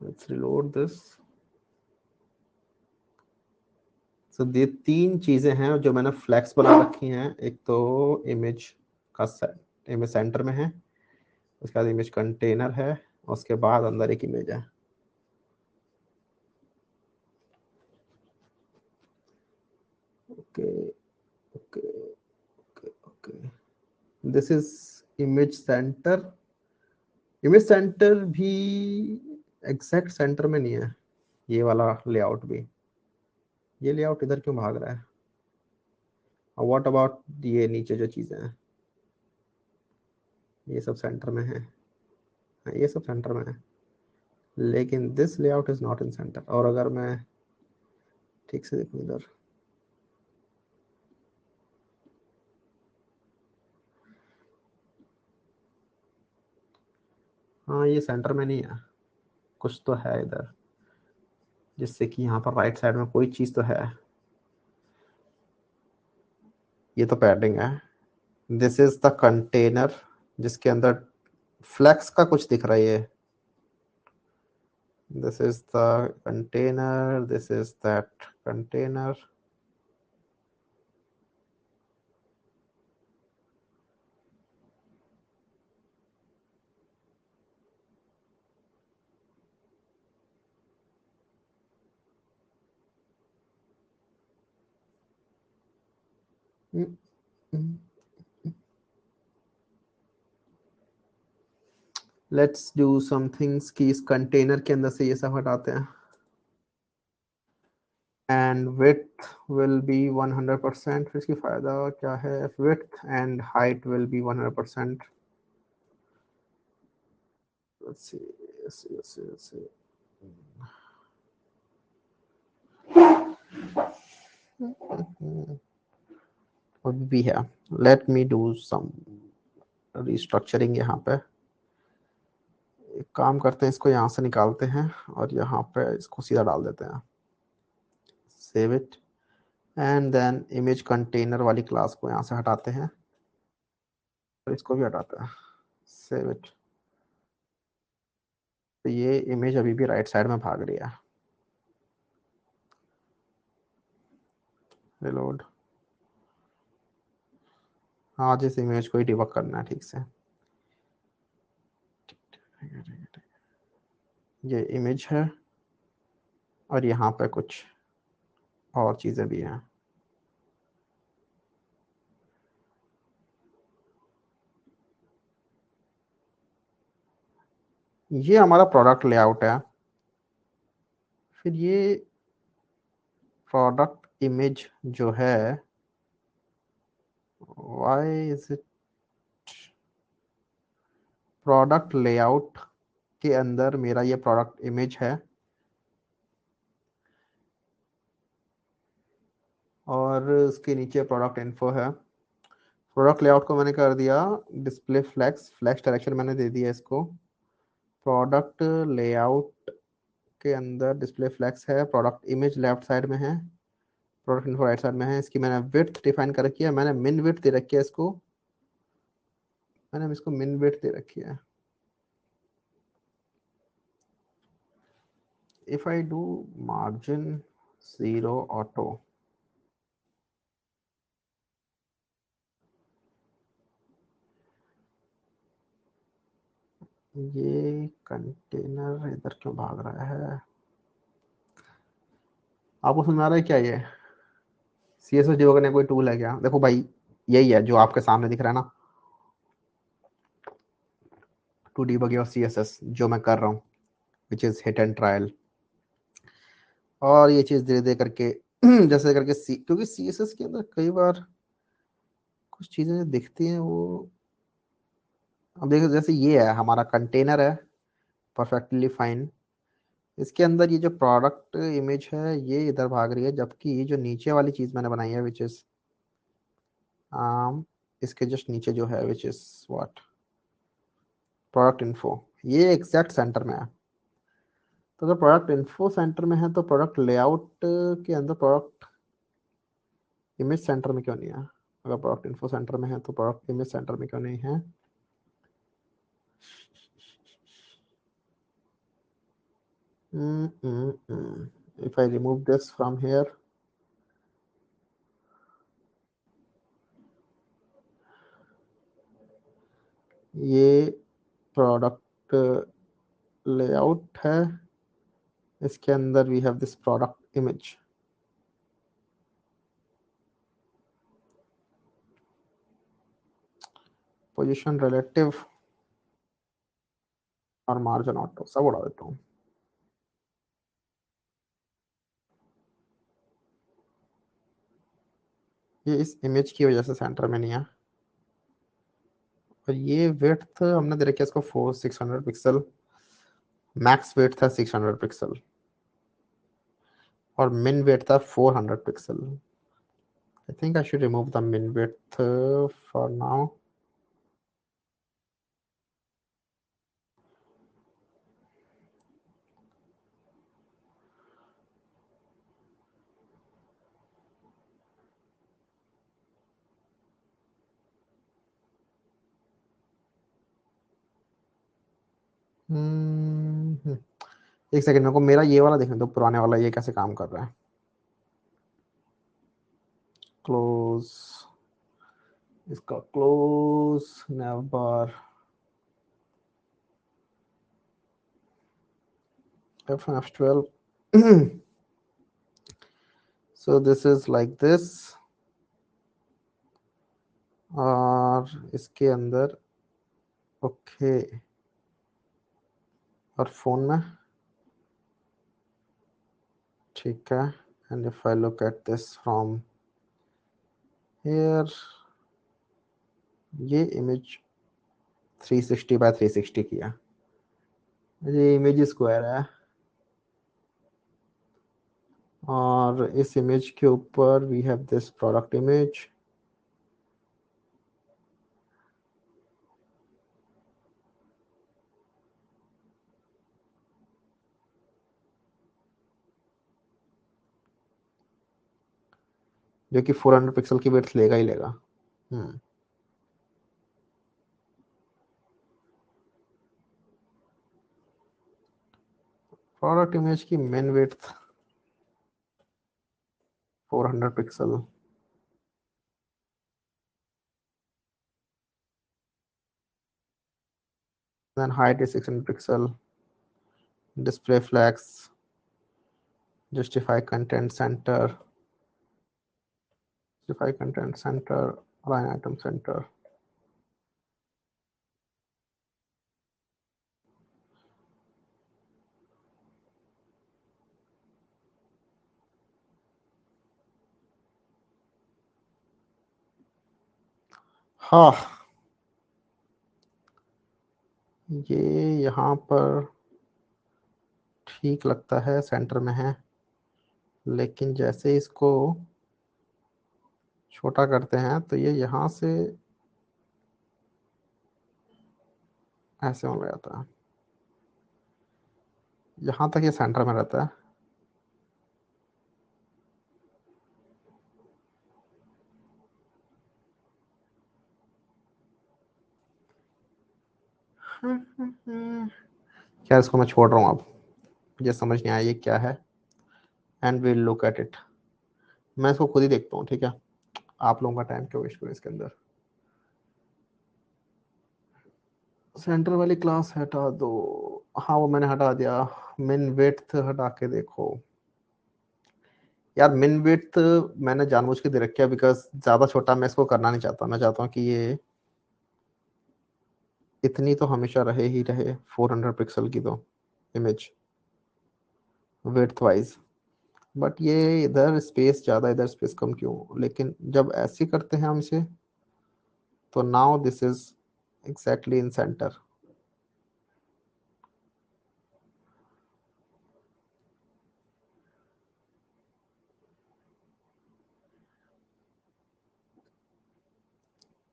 Let's reload this. तो ये 3 चीजें हैं जो मैंने फ्लैक्स बना रखी हैं। एक तो इमेज का इमेज सेंटर में है, उसके बाद इमेज कंटेनर है, उसके बाद अंदर एक इमेज है। Okay okay okay okay, this is image centre. Image centre भी एग्जैक्ट सेंटर में नहीं है, ये वाला लेआउट भी। ये लेआउट इधर क्यों भाग रहा है? और व्हाट अबाउट ये नीचे जो चीजें हैं, ये सब सेंटर में है। हाँ, ये सब सेंटर में है, लेकिन this layout is not in centre. और अगर मैं ठीक से देखूं इधर, हाँ ये सेंटर में नहीं है, कुछ तो है इधर, जिससे कि यहाँ पर राइट साइड में कोई चीज तो है। ये तो पैडिंग है। दिस इज द कंटेनर जिसके अंदर फ्लेक्स का कुछ दिख रहा है ये। This is the container, this is that container. Let's do some things कि इस कंटेनर के अंदर से ये सब हटाते हैं। And width will be 100%। फिर इसकी फायदा क्या है? width and height will be 100%। let's see let's see what we have, let me do some restructuring। यहाँ पे एक काम करते हैं, इसको यहाँ से निकालते हैं और यहाँ पे इसको सीधा डाल देते हैं। Save it and then image container वाली क्लास को यहाँ से हटाते हैं और इसको भी हटाते हैं। Save it. तो ये इमेज अभी भी राइट साइड में भाग रही है। रिलोड। हाँ, जिस इमेज को ही डिबग करना है ठीक से। ये इमेज है और यहाँ पे कुछ और चीज़ें भी हैं। ये हमारा प्रोडक्ट लेआउट है। फिर ये प्रोडक्ट इमेज जो है, why is it product layout के अंदर मेरा ये प्रोडक्ट इमेज है और उसके नीचे प्रोडक्ट इन्फो है। प्रोडक्ट लेआउट को मैंने कर दिया डिस्प्ले फ्लैक्स, फ्लैक्स डायरेक्शन मैंने दे दिया इसको। प्रोडक्ट लेआउट के अंदर डिस्प्ले फ्लैक्स है, प्रोडक्ट इमेज लेफ्ट साइड में है, प्रोडक्ट इन्फो राइट साइड में है। इसकी मैंने विड्थ डिफाइन कर रखी है, मैंने मिन विड्थ दे रखी है इसको, मैंने इसको मिन विड्थ दे रखी है। If I do margin 0 auto, ये कंटेनर इधर क्यों भाग रहा है? आपको समझ आ रहा है क्या ये सी एस एस डिबगर ने कोई टूल है क्या? देखो भाई, यही है जो आपके सामने दिख रहा है ना, to debug your C S S, जो मैं कर रहा हूँ, which is hit and trial. और ये चीज धीरे धीरे करके जैसे करके क्योंकि CSS के अंदर कई बार कुछ चीजें जो दिखती हैं वो, अब देखो जैसे ये है हमारा कंटेनर है, परफेक्टली फाइन। इसके अंदर ये जो प्रोडक्ट इमेज है ये इधर भाग रही है, जबकि ये जो नीचे वाली चीज मैंने बनाई है विच इज इसके जस्ट नीचे जो है which is what, product info, ये एग्जैक्ट सेंटर में है। तो अगर प्रोडक्ट इन्फो सेंटर में है तो प्रोडक्ट लेआउट के अंदर प्रोडक्ट इमेज सेंटर में क्यों नहीं है? अगर प्रोडक्ट इन्फो सेंटर में है तो प्रोडक्ट इमेज सेंटर में क्यों नहीं है? If I remove this from here, ये प्रोडक्ट लेआउट है, इसके अंदर we have this product image. Position relative और मार्जिन ऑटो सब उड़ा देता हूँ। ये इस इमेज की वजह से सेंटर में नहीं है। और ये विड्थ हमने दे रखा है इसको 600 पिक्सल, मैक्स वेट था 600 पिक्सल और मिन वेट था 400 pixel. I think I should remove the मिन वेट फॉर नाउ। एक सेकंड, मेरे को मेरा ये वाला देखने दो, पुराने वाला ये कैसे काम कर रहा है। क्लोज, इसका close nav bar F12 so this is like this। और इसके अंदर ओके और फोन में ठीक है। And if I look at this from here, ये इमेज 360 बाय 360 की है, ये इमेज स्क्वायर है। और इस इमेज के ऊपर we have this product image. जो कि 400 पिक्सल की विड्थ लेगा ही लेगा। प्रोडक्ट इमेज की main width 400 pixel, then height is 600 pixel, display flags, justify content center, line item center। हाँ, ये यहाँ पर ठीक लगता है, सेंटर में है, लेकिन जैसे इसको छोटा करते हैं तो ये यहाँ से ऐसे हो जाता है, यहाँ तक ये सेंटर में रहता है। क्या इसको मैं छोड़ रहा हूँ अब, मुझे समझ नहीं आया ये क्या है। And will look at it, मैं इसको खुद ही देखता हूँ, ठीक है? आप लोगों का टाइम क्यों वेस्ट करें इसके अंदर। सेंटर वाली क्लास हटा दो। हाँ वो मैंने हटा दिया। मिन विड्थ हटा के देखो यार, मिन विड्थ मैंने जानबूझ के दे रखा है बिकॉज ज्यादा छोटा मैं इसको करना नहीं चाहता। मैं चाहता हूँ कि ये इतनी तो हमेशा रहे ही रहे, 400 पिक्सल की तो इमेज विड्थ वाइज। बट ये इधर स्पेस ज़्यादा, इधर स्पेस कम क्यों? लेकिन जब ऐसे करते हैं हम इसे, तो now this is exactly in centre.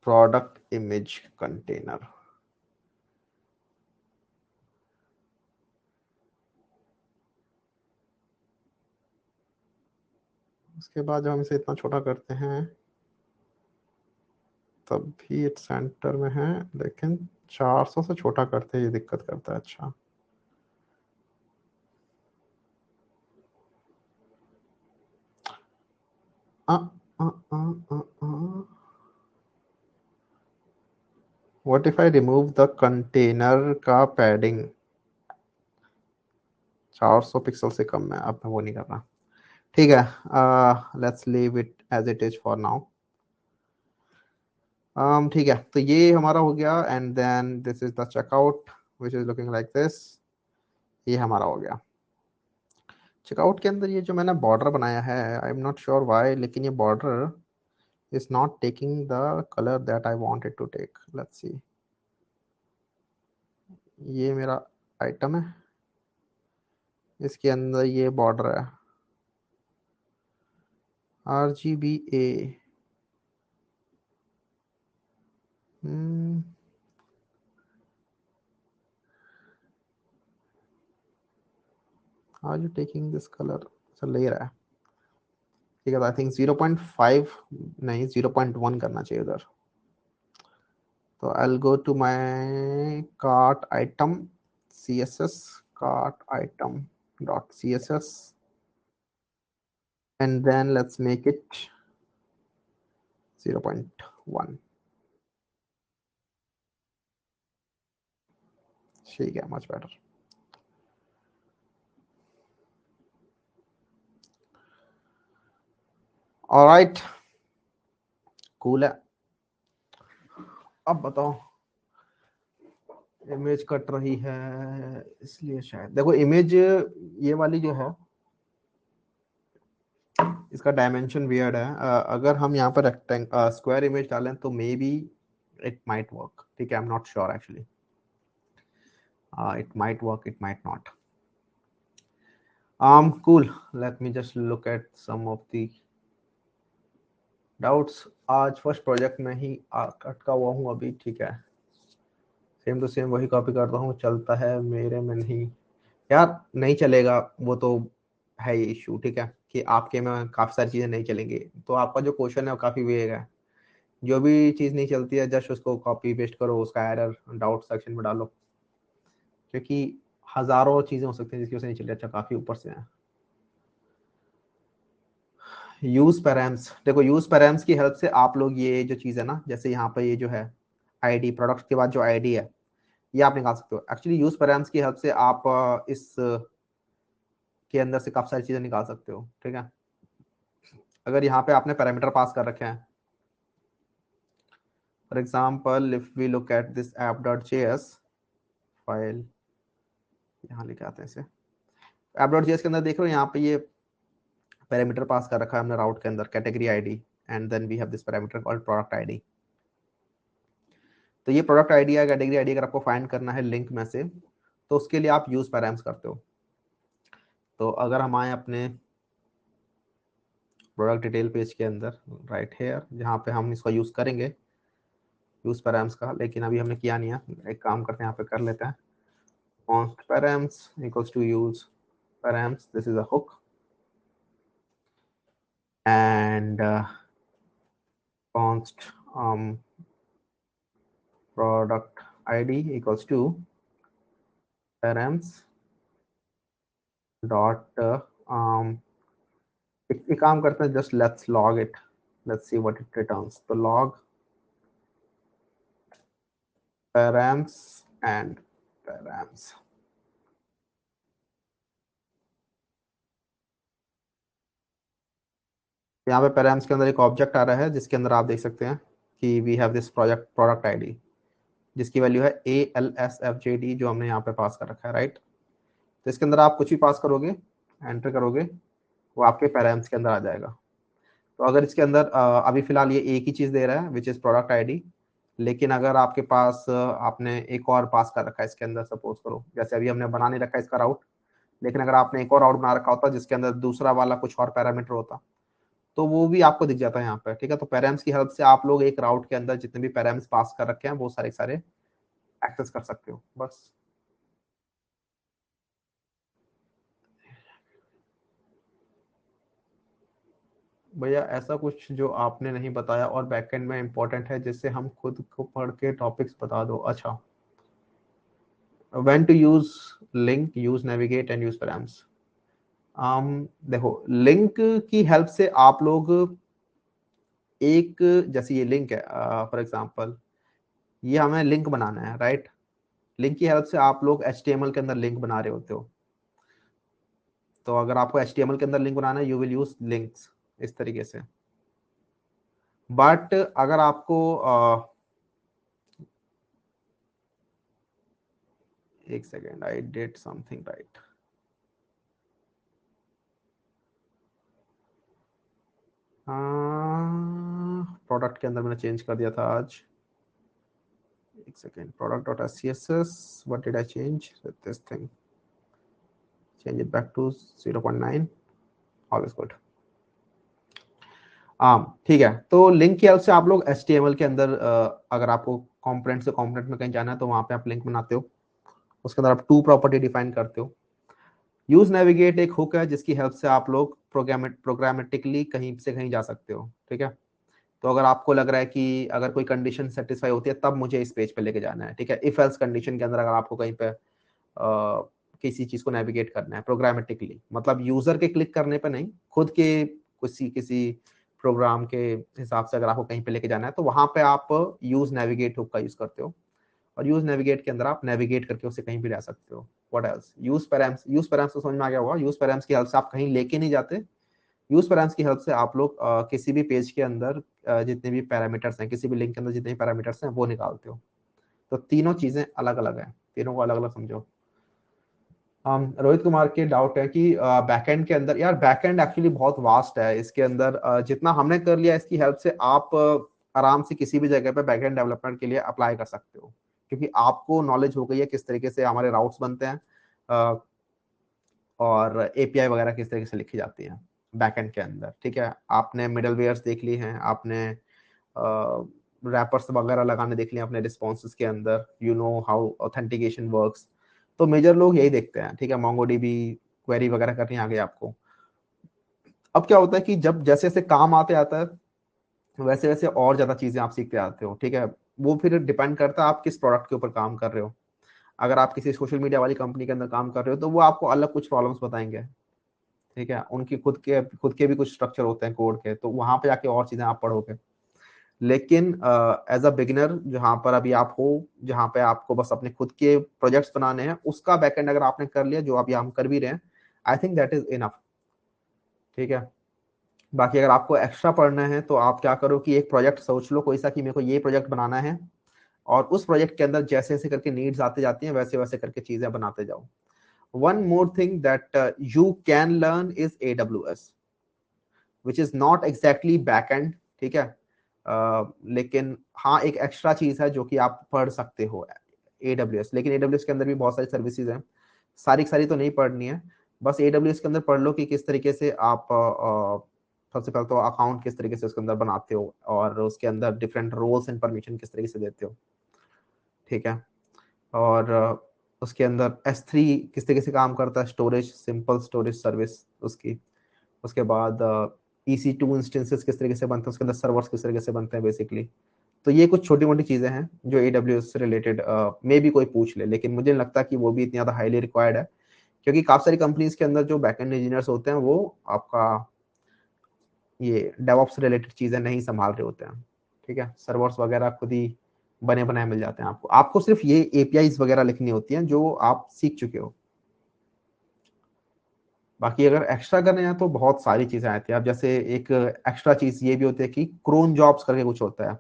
Product image container. उसके बाद जब हम इसे इतना छोटा करते हैं तब भी ये सेंटर में है, लेकिन 400 से छोटा करते हैं ये दिक्कत करता है. अच्छा, what if I remove the container का पैडिंग? 400 पिक्सल से कम है, अब मैं वो नहीं कर रहा. ठीक है, let's leave it as it is for now. ठीक है, तो ये हमारा हो गया. And then this is the checkout which is looking like this. ये हमारा हो गया. चेकआउट के अंदर ये जो मैंने बॉर्डर बनाया है, I am not sure why, लेकिन ये border is not taking the colour that I wanted to take. Let's see. ये मेरा आइटम है, इसके अंदर ये बॉर्डर है RGBA. Are you taking this colour? अच्छा, ले रहा है. ठीक है, तो आई थिंक 0.5 नहीं 0.1 करना चाहिए उधर. तो I'll go to my cart item css, cart item dot css, and then let's make it 0.1. ठीक है, much better. All right, cool है. अब बताओ. इमेज कट रही है इसलिए शायद. देखो इमेज ये वाली जो है, इसका डायमेंशन वियर्ड है. अगर हम यहाँ पर रेक्टेंग स्क्वायर इमेज डालें तो may be it might work. ठीक है, I am not sure actually. It might work, it might not. Cool. Let me just look at some of the doubts. आज फर्स्ट प्रोजेक्ट में ही अटका हुआ हूँ अभी. ठीक है, सेम टू सेम वही कॉपी करता हूँ. चलता है मेरे में नहीं यार, नहीं चलेगा वो तो है ये इशू. ठीक है, कि आपके में काफ़ी सारी चीज़ें नहीं चलेंगी. तो आपका जो क्वेश्चन है वो काफ़ी वेग है. जो भी चीज़ नहीं चलती है जस्ट उसको कॉपी पेस्ट करो, उसका एरर डाउट सेक्शन में डालो, क्योंकि हज़ारों चीज़ें हो सकती हैं जिसकी वजह से नहीं चल रही. अच्छा, काफ़ी ऊपर से है. Use params. देखो यूज पैराम्स की हेल्प से आप लोग ये जो चीज़ है ना, जैसे यहाँ पे ये जो है आईडी, प्रोडक्ट के बाद जो आईडी है, ये आप निकाल सकते हो. एक्चुअली यूज पैराम्स की हेल्प से आप इस के अंदर से काफ़ी सारी चीज़ें निकाल सकते हो. ठीक है, अगर यहाँ पे आपने पैरामीटर पास कर रखे हैं, for example if we look at this app.js file, यहाँ लेके आते हैं इसे. app.js के अंदर देख रहे हो, यहाँ पे ये पैरामीटर पास कर रखा है हमने राउट के अंदर, category ID, and then we have this parameter called product ID. तो ये प्रोडक्ट आईडी या कैटेगरी आईडी अगर आपको फाइंड करना है लिंक में से, तो उसके लिए आप यूज पैराम्स करते हो. तो अगर हम आए अपने प्रोडक्ट डिटेल पेज के अंदर, राइट हेयर, जहाँ पे हम इसका यूज करेंगे यूज पैराम्स का, लेकिन अभी हमने किया नहीं है. एक काम करते हैं, यहाँ पे कर लेते हैं. const params equals to use params. This is a hook, and const product id equals to params dot एक काम करते हैं, just let's log it. Let's see what it returns. तो log params and params. यहाँ पे params के अंदर एक ऑब्जेक्ट आ रहा है जिसके अंदर आप देख सकते हैं कि we have this product ID, जिसकी वैल्यू है ALSFJD, जो हमने यहाँ पे पास कर रखा है. राइट, तो इसके अंदर आप कुछ भी पास करोगे, एंटर करोगे, वो आपके पैराम्स के अंदर आ जाएगा। तो अगर इसके अंदर अभी फिलहाल ये एक ही चीज दे रहा है विच इज प्रोडक्ट आईडी, लेकिन अगर आपके पास आपने एक और पास कर रखा है इसके अंदर, सपोज करो जैसे अभी हमने बना नहीं रखा इसका राउट, लेकिन अगर आपने एक और राउट बना रखा होता जिसके अंदर दूसरा वाला कुछ और पैरामीटर होता तो वो भी आपको दिख जाता है यहाँ पे, ठीक है। तो पैराम्स की हेल्प से आप लोग एक राउट के अंदर जितने भी पैराम्स पास कर रखे हैं वो सारे सारे एक्सेस कर सकते हो बस। भैया ऐसा कुछ जो आपने नहीं बताया और बैकएंड में इंपॉर्टेंट है जिससे हम खुद को पढ़ के टॉपिक्स बता दो। अच्छा, when to use link, use navigate and use params. देखो लिंक की हेल्प से आप लोग एक, जैसे ये लिंक है फॉर एग्जांपल, ये हमें लिंक बनाना है राइट। लिंक की हेल्प से आप लोग HTML के अंदर लिंक बना रहे होते हो, तो अगर आपको HTML के अंदर लिंक बनाना है यू विल यूज लिंक्स इस तरीके से। बट अगर आपको एक second, I did something right. Product के अंदर मैंने चेंज कर दिया था आज, एक second, product dot SCSS, what did I change this thing, change it back to 0.9, all is good. ठीक है। तो लिंक की हेल्प से आप लोग HTML के अंदर अगर आपको कंपोनेंट से कंपोनेंट में कहीं जाना है तो वहां पे आप लिंक बनाते हो, उसके अंदर आप टू प्रॉपर्टी डिफाइन करते हो। यूज नेविगेट एक हुक है जिसकी हेल्प से आप लोग प्रोग्रामेटिकली कहीं से कहीं जा सकते हो, ठीक है। तो अगर आपको लग रहा है कि अगर कोई कंडीशन सेटिस्फाई होती है तब मुझे इस पेज पे लेके जाना है, ठीक है। इफ एल्स कंडीशन के अंदर अगर आपको कहीं पे किसी चीज को नेविगेट करना है प्रोग्रामेटिकली, मतलब यूजर के क्लिक करने पे नहीं, खुद के किसी किसी प्रोग्राम के हिसाब से अगर आपको कहीं पे लेके जाना है तो वहां पे आप यूज नेविगेट हुक का यूज करते हो, और यूज नेविगेट के अंदर आप नेविगेट करके उसे कहीं भी ले सकते हो। व्हाट एल्स, यूज पैराम्स तो समझ में आ गया होगा। यूज पैराम्स की हेल्प से आप कहीं लेके नहीं जाते, यूज पैराम्स की हेल्प से आप लोग किसी भी पेज के अंदर जितने भी पैरामीटर्स हैं, किसी भी लिंक के अंदर जितने भी पैरामीटर्स हैं वो निकालते हो। तो तीनों चीजें अलग अलग हैं, तीनों को अलग अलग समझो। रोहित कुमार के डाउट है कि बैकएंड के अंदर, यार बैकएंड एक्चुअली बहुत वास्ट है, इसके अंदर जितना हमने कर लिया इसकी हेल्प से आप आराम से किसी भी जगह पे बैकएंड डेवलपमेंट के लिए अप्लाई कर सकते हो, क्योंकि आपको नॉलेज हो गई है किस तरीके से हमारे राउट्स बनते हैं और API वगैरह किस तरीके से लिखी जाती है बैकएंड के अंदर, ठीक है। आपने मिडलवेयर्स देख ली हैं, आपने रैपर्स वगैरह लगाने देख लिया अपने रिस्पॉन्सेज के अंदर, you know how authentication works. तो मेजर लोग यही देखते हैं, ठीक है। MongoDB क्वेरी वगैरह करनी आ गई आपको। अब क्या होता है कि जब जैसे जैसे काम आते आता है वैसे वैसे और ज्यादा चीजें आप सीखते आते हो, ठीक है। वो फिर डिपेंड करता है आप किस प्रोडक्ट के ऊपर काम कर रहे हो। अगर आप किसी सोशल मीडिया वाली कंपनी के अंदर काम कर रहे हो तो वो आपको अलग कुछ प्रॉब्लम्स बताएंगे, ठीक है। उनकी खुद के भी कुछ स्ट्रक्चर होते हैं कोड के, तो वहां पे जाके और चीजें आप पढ़ोगे। लेकिन एज अ बिगिनर जहां पर अभी आप हो, जहां पे आपको बस अपने खुद के प्रोजेक्ट्स बनाने हैं, उसका बैकएंड अगर आपने कर लिया जो अभी हम कर भी रहे हैं, I think that is enough, ठीक है। बाकी अगर आपको एक्स्ट्रा पढ़ना है तो आप क्या करो कि एक प्रोजेक्ट सोच लो कोई सा कि मेरे को ये प्रोजेक्ट बनाना है, और उस प्रोजेक्ट के अंदर जैसे जैसे करके नीड्स आते जाती हैं वैसे वैसे करके चीजें बनाते जाओ। One more thing that you can learn is AWS, which is not exactly back and, ठीक है। लेकिन हाँ एक एक्स्ट्रा चीज है जो कि आप पढ़ सकते हो AWS, लेकिन AWS के अंदर भी बहुत सारी सर्विसेज हैं, सारी सारी तो नहीं पढ़नी है। बस AWS के अंदर पढ़ लो कि किस तरीके से आप सबसे पहले तो अकाउंट किस तरीके से उसके अंदर बनाते हो, और उसके अंदर डिफरेंट रोल्स एंड परमिशन किस तरीके से देते हो, ठीक है। और उसके अंदर S3 किस तरीके से काम करता है, स्टोरेज, सिंपल स्टोरेज सर्विस उसकी। उसके बाद EC2 इंस्टेंसेस किस तरीके से बनते हैं, उसके अंदर सर्वर्स किस तरीके से बनते हैं बेसिकली। तो ये कुछ छोटी मोटी चीजें हैं जो AWS से रिलेटेड मे भी कोई पूछ ले, लेकिन मुझे नहीं लगता कि वो भी इतनी ज्यादा हाईली रिक्वायर्ड है, क्योंकि काफी सारी कंपनीज के अंदर जो बैकएंड इंजीनियर्स होते हैं वो आपका ये डेवऑप्स रिलेटेड चीजें नहीं संभाल रहे होते हैं, ठीक है। सर्वर्स वगैरह खुद ही बने बनाए मिल जाते हैं आपको, आपको सिर्फ ये APIs वगैरह लिखनी होती हैं जो आप सीख चुके हो। बाकी अगर एक्स्ट्रा करने हैं तो बहुत सारी चीजें आती है। अब जैसे एक एक्स्ट्रा चीज ये भी होती है कि क्रोन जॉब्स करके कुछ होता है।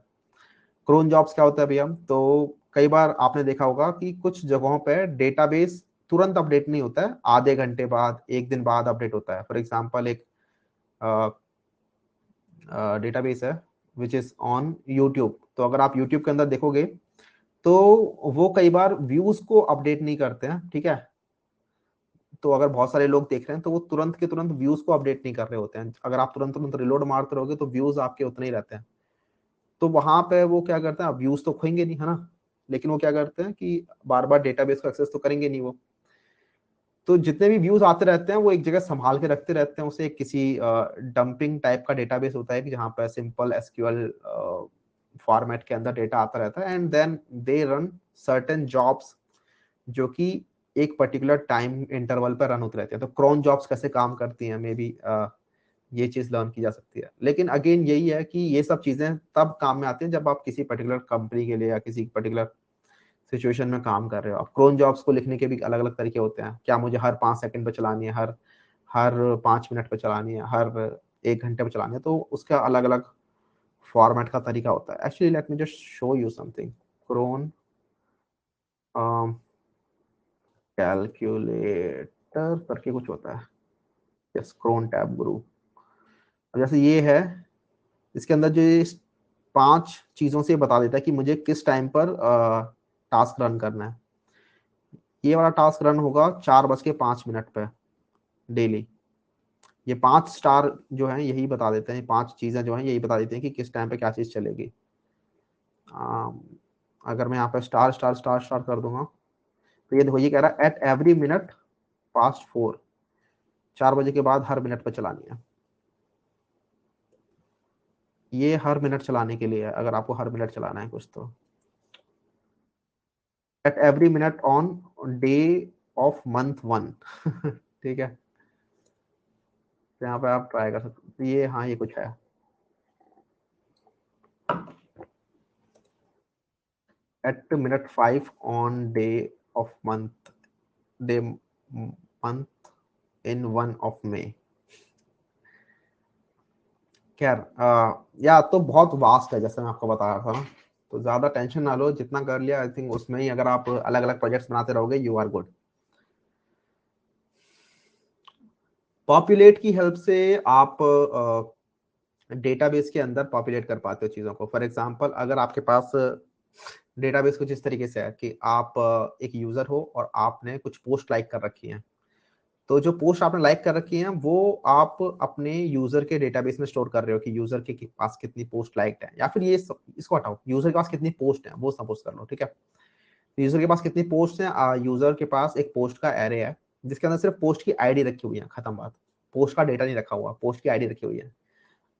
क्रोन जॉब्स क्या होता है भैया, तो कई बार आपने देखा होगा कि कुछ जगहों पे डेटाबेस तुरंत अपडेट नहीं होता है, आधे घंटे बाद, एक दिन बाद अपडेट होता है। फॉर एग्जांपल एक डेटाबेस है विच इज ऑन यूट्यूब। तो अगर आप यूट्यूब के अंदर देखोगे तो वो कई बार व्यूज को अपडेट नहीं करते हैं, ठीक है। तो अगर बहुत सारे लोग देख रहे हैं तो वो तुरंत के तुरंत व्यूज को अपडेट नहीं कर रहे होते हैं। अगर आप तुरंत तुरंत रिलोड मारते रहोगे तो व्यूज आपके उतने ही रहते हैं। तो वहां पे वो क्या करते हैं, व्यूज तो खोएंगे नहीं, है ना, लेकिन वो क्या करते हैं कि बार बार डेटाबेस को एक्सेस तो करेंगे नहीं वो। तो जितने भी व्यूज आते रहते हैं वो एक जगह संभाल के रखते रहते हैं उसे। किसी डंपिंग टाइप का डेटाबेस होता है कि जहां पर सिंपल एसक्यूएल फॉर्मेट के अंदर डेटा आता रहता है, and then they run certain jobs जो कि एक पर्टिकुलर टाइम इंटरवल पर रन होते रहते हैं। तो क्रॉन जॉब्स कैसे काम करती हैं, मे बी ये चीज लर्न की जा सकती है। लेकिन अगेन यही है कि ये सब चीजें तब काम में आती हैं जब आप किसी पर्टिकुलर कंपनी के लिए या किसी पर्टिकुलर सिचुएशन में काम कर रहे हो। अब क्रोन जॉब्स को लिखने के भी अलग अलग तरीके होते हैं। क्या मुझे हर 5 सेकंड पे चलानी है, हर हर 5 मिनट पे चलानी है, हर 1 घंटे पे चलानी है, तो उसका अलग अलग फॉर्मेट का तरीका होता है। Actually let me just show you something. Cron calculator करके कुछ होता है। यस, क्रोन टैब गुरु। जैसे ये है, इसके अंदर जो ये 5 चीजों से बता देता है कि मुझे किस टाइम पर टास्क रन करना है। ये वाला टास्क रन होगा 4:05 पे डेली। ये 5 स्टार जो है यही बता देते हैं, 5 चीजें जो हैं यही बता देते हैं कि किस टाइम पे क्या चीज चलेगी। अगर मैं यहाँ पे स्टार स्टार स्टार स्टार कर दूंगा तो ये देखो, ये कह रहा है एट एवरी मिनट पास्ट 4, 4 बजे के बाद हर मिनट पे चलानी है। ये हर मिनट चलाने के लिए है, अगर आपको हर मिनट चलाना है कुछ तो। At every minute on day of month 1 ठीक है, तो यहाँ पे आप ट्राई कर सकते हो। तो ये, हाँ, ये कुछ है। At minute 5 on day of month, day month in 1 of May। खैर, या तो बहुत वास्ट है जैसे मैं आपको बता रहा था ना, तो ज्यादा टेंशन ना लो। जितना कर लिया आई थिंक उसमें ही, अगर आप अलग अलग प्रोजेक्ट्स बनाते रहोगे यू आर गुड। पॉपुलेट की हेल्प से आप डेटाबेस के अंदर पॉपुलेट कर पाते हो चीजों को। फॉर एग्जांपल, अगर आपके पास डेटाबेस कुछ इस तरीके से है कि आप एक यूजर हो और आपने कुछ पोस्ट लाइक कर रखी है, तो जो पोस्ट आपने लाइक कर रखी है वो आप अपने यूजर के डेटाबेस में स्टोर कर रहे हो कि यूजर के पास कितनी पोस्ट लाइक है। या फिर ये इसको हटाओ, यूजर के पास कितनी पोस्ट है वो सपोज कर लो, ठीक है। यूजर के पास कितनी पोस्ट है, यूजर के पास एक पोस्ट का एरे है जिसके अंदर सिर्फ पोस्ट की आईडी रखी हुई है, खत्म बात। पोस्ट का डेटा नहीं रखा हुआ, पोस्ट की आईडी रखी हुई है।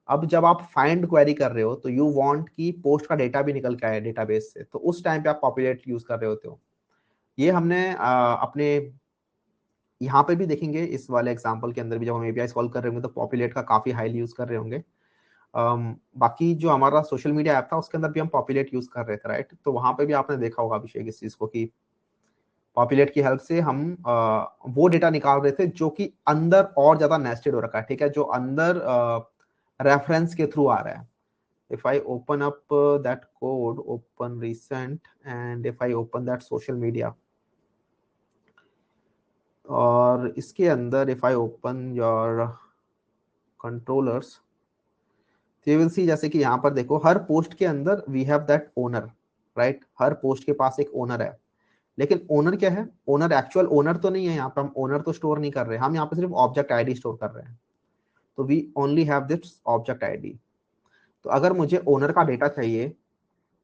अब जब आप फाइंड क्वेरी कर रहे हो तो यू वांट कि पोस्ट का डेटा भी निकल के आए डेटाबेस से, तो उस टाइम पे आप पॉपुलेट यूज कर रहे होते हो। ये हमने अपने यहाँ पे भी देखेंगे, इस वाले एग्जांपल के अंदर भी जब हम एपीआई सॉल्व कर रहे होंगे तो पॉपुलेट का काफी हाईली यूज कर रहे होंगे। बाकी जो हमारा सोशल मीडिया ऐप था उसके अंदर भी हम पॉपुलेट यूज कर रहे थे, राइट। तो वहां पे भी आपने देखा होगा अभिषेक इस चीज को कि पॉपुलेट की हेल्प से हम वो डेटा निकाल रहे थे जो कि अंदर और ज्यादा नेस्टेड हो रखा है, ठीक है, जो अंदर रेफरेंस के थ्रू आ रहा है। if I open up that code, open recent, and if I open that social media, और इसके अंदर if I open your controllers, तो you will see जैसे कि यहाँ पर देखो हर पोस्ट के अंदर we have that owner, right। Her post के पास एक ओनर है, लेकिन ओनर क्या है, ओनर एक्चुअल ओनर तो नहीं है। यहाँ पर हम ओनर तो स्टोर नहीं कर रहे, हम यहाँ पर सिर्फ ऑब्जेक्ट आईडी स्टोर कर रहे हैं। तो we only have this object ID. तो अगर मुझे ओनर का डेटा चाहिए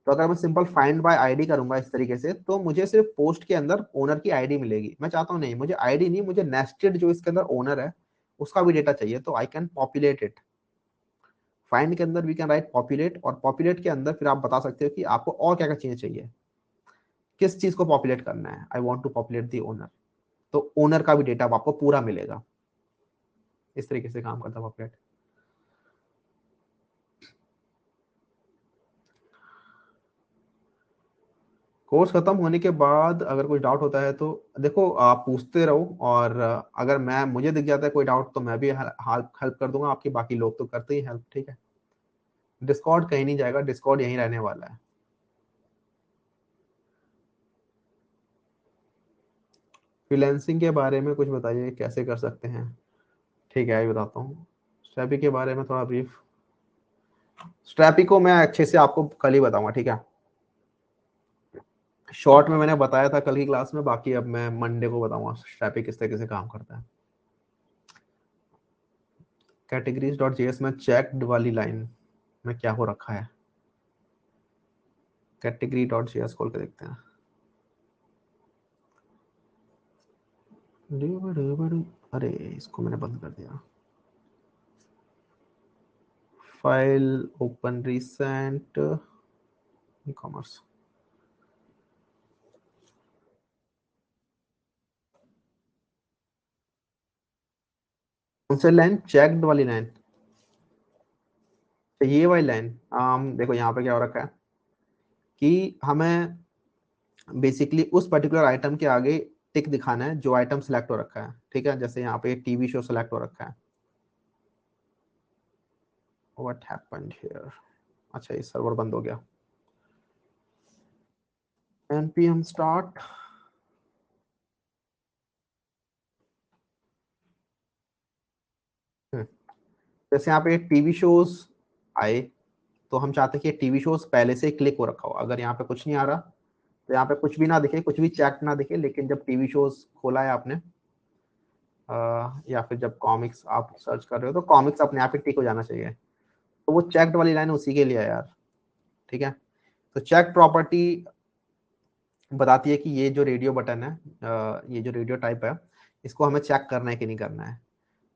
तो अगर मैं सिंपल फाइंड बाय आईडी करूंगा इस तरीके से, तो मुझे सिर्फ पोस्ट के अंदर ओनर की आईडी मिलेगी। मैं चाहता हूं नहीं, मुझे आईडी नहीं, मुझे नेस्टेड जो इसके अंदर ओनर है उसका भी डेटा चाहिए, तो I can populate it. Find के अंदर वी कैन राइट पॉपुलेट, और पॉपुलेट के अंदर फिर आप बता सकते हो कि आपको और क्या क्या चीजें चाहिए, किस चीज को पॉपुलेट करना है। I want to populate the owner, तो ओनर का भी डेटा आपको पूरा मिलेगा। इस तरीके से काम करता है पॉपुलेट। कोर्स खत्म होने के बाद अगर कोई डाउट होता है तो देखो, आप पूछते रहो, और अगर मैं मुझे दिख जाता है कोई डाउट तो मैं भी हेल्प कर दूंगा आपकी। बाकी लोग तो करते ही हेल्प, ठीक है। डिस्कॉर्ड कहीं नहीं जाएगा, डिस्कॉर्ड यहीं रहने वाला है। फ्रीलांसिंग के बारे में कुछ बताइए, कैसे कर सकते हैं। ठीक है, अभी बताता हूँ। स्ट्रैपी के बारे में थोड़ा ब्रीफ। स्ट्रैपी को मैं अच्छे से आपको कल ही बताऊंगा, ठीक है। शॉर्ट में मैंने बताया था कल की क्लास में, बाकी अब मैं मंडे को बताऊंगा स्ट्रैपी किस तरीके से काम करता है। कैटेगरीज डॉट जेएस में चेक्ड वाली लाइन में क्या हो रखा है, कैटेगरी डॉट जेएस खोल के देखते हैं। अरे इसको मैंने बंद कर दिया। File open recent e commerce, कौन सी लाइन, चेक्ड वाली लाइन, तो ये वाली लाइन। देखो यहाँ पे क्या हो रखा है कि हमें बेसिकली उस पर्टिकुलर आइटम के आगे टिक दिखाना है जो आइटम सिलेक्ट हो रखा है, ठीक है। जैसे यहाँ पे टीवी शो सिलेक्ट हो रखा है। व्हाट हैपेंड हियर, अच्छा ये सर्वर बंद हो गया। npm स्टार्ट, जैसे यहाँ पे टीवी शोज आए, तो हम चाहते हैं कि टीवी शोज पहले से क्लिक हो रखा हो। अगर यहाँ पे कुछ नहीं आ रहा तो यहाँ पे कुछ भी ना दिखे, कुछ भी चेक ना दिखे, लेकिन जब टीवी शोज खोला है आपने या फिर जब कॉमिक्स आप सर्च कर रहे हो तो कॉमिक्स अपने आप ही टिक हो जाना चाहिए। तो वो चेक्ड वाली लाइन उसी के लिए है यार, ठीक है। तो चेक प्रॉपर्टी बताती है कि ये जो रेडियो बटन है, ये जो रेडियो टाइप है, इसको हमें चेक करना है कि नहीं करना है।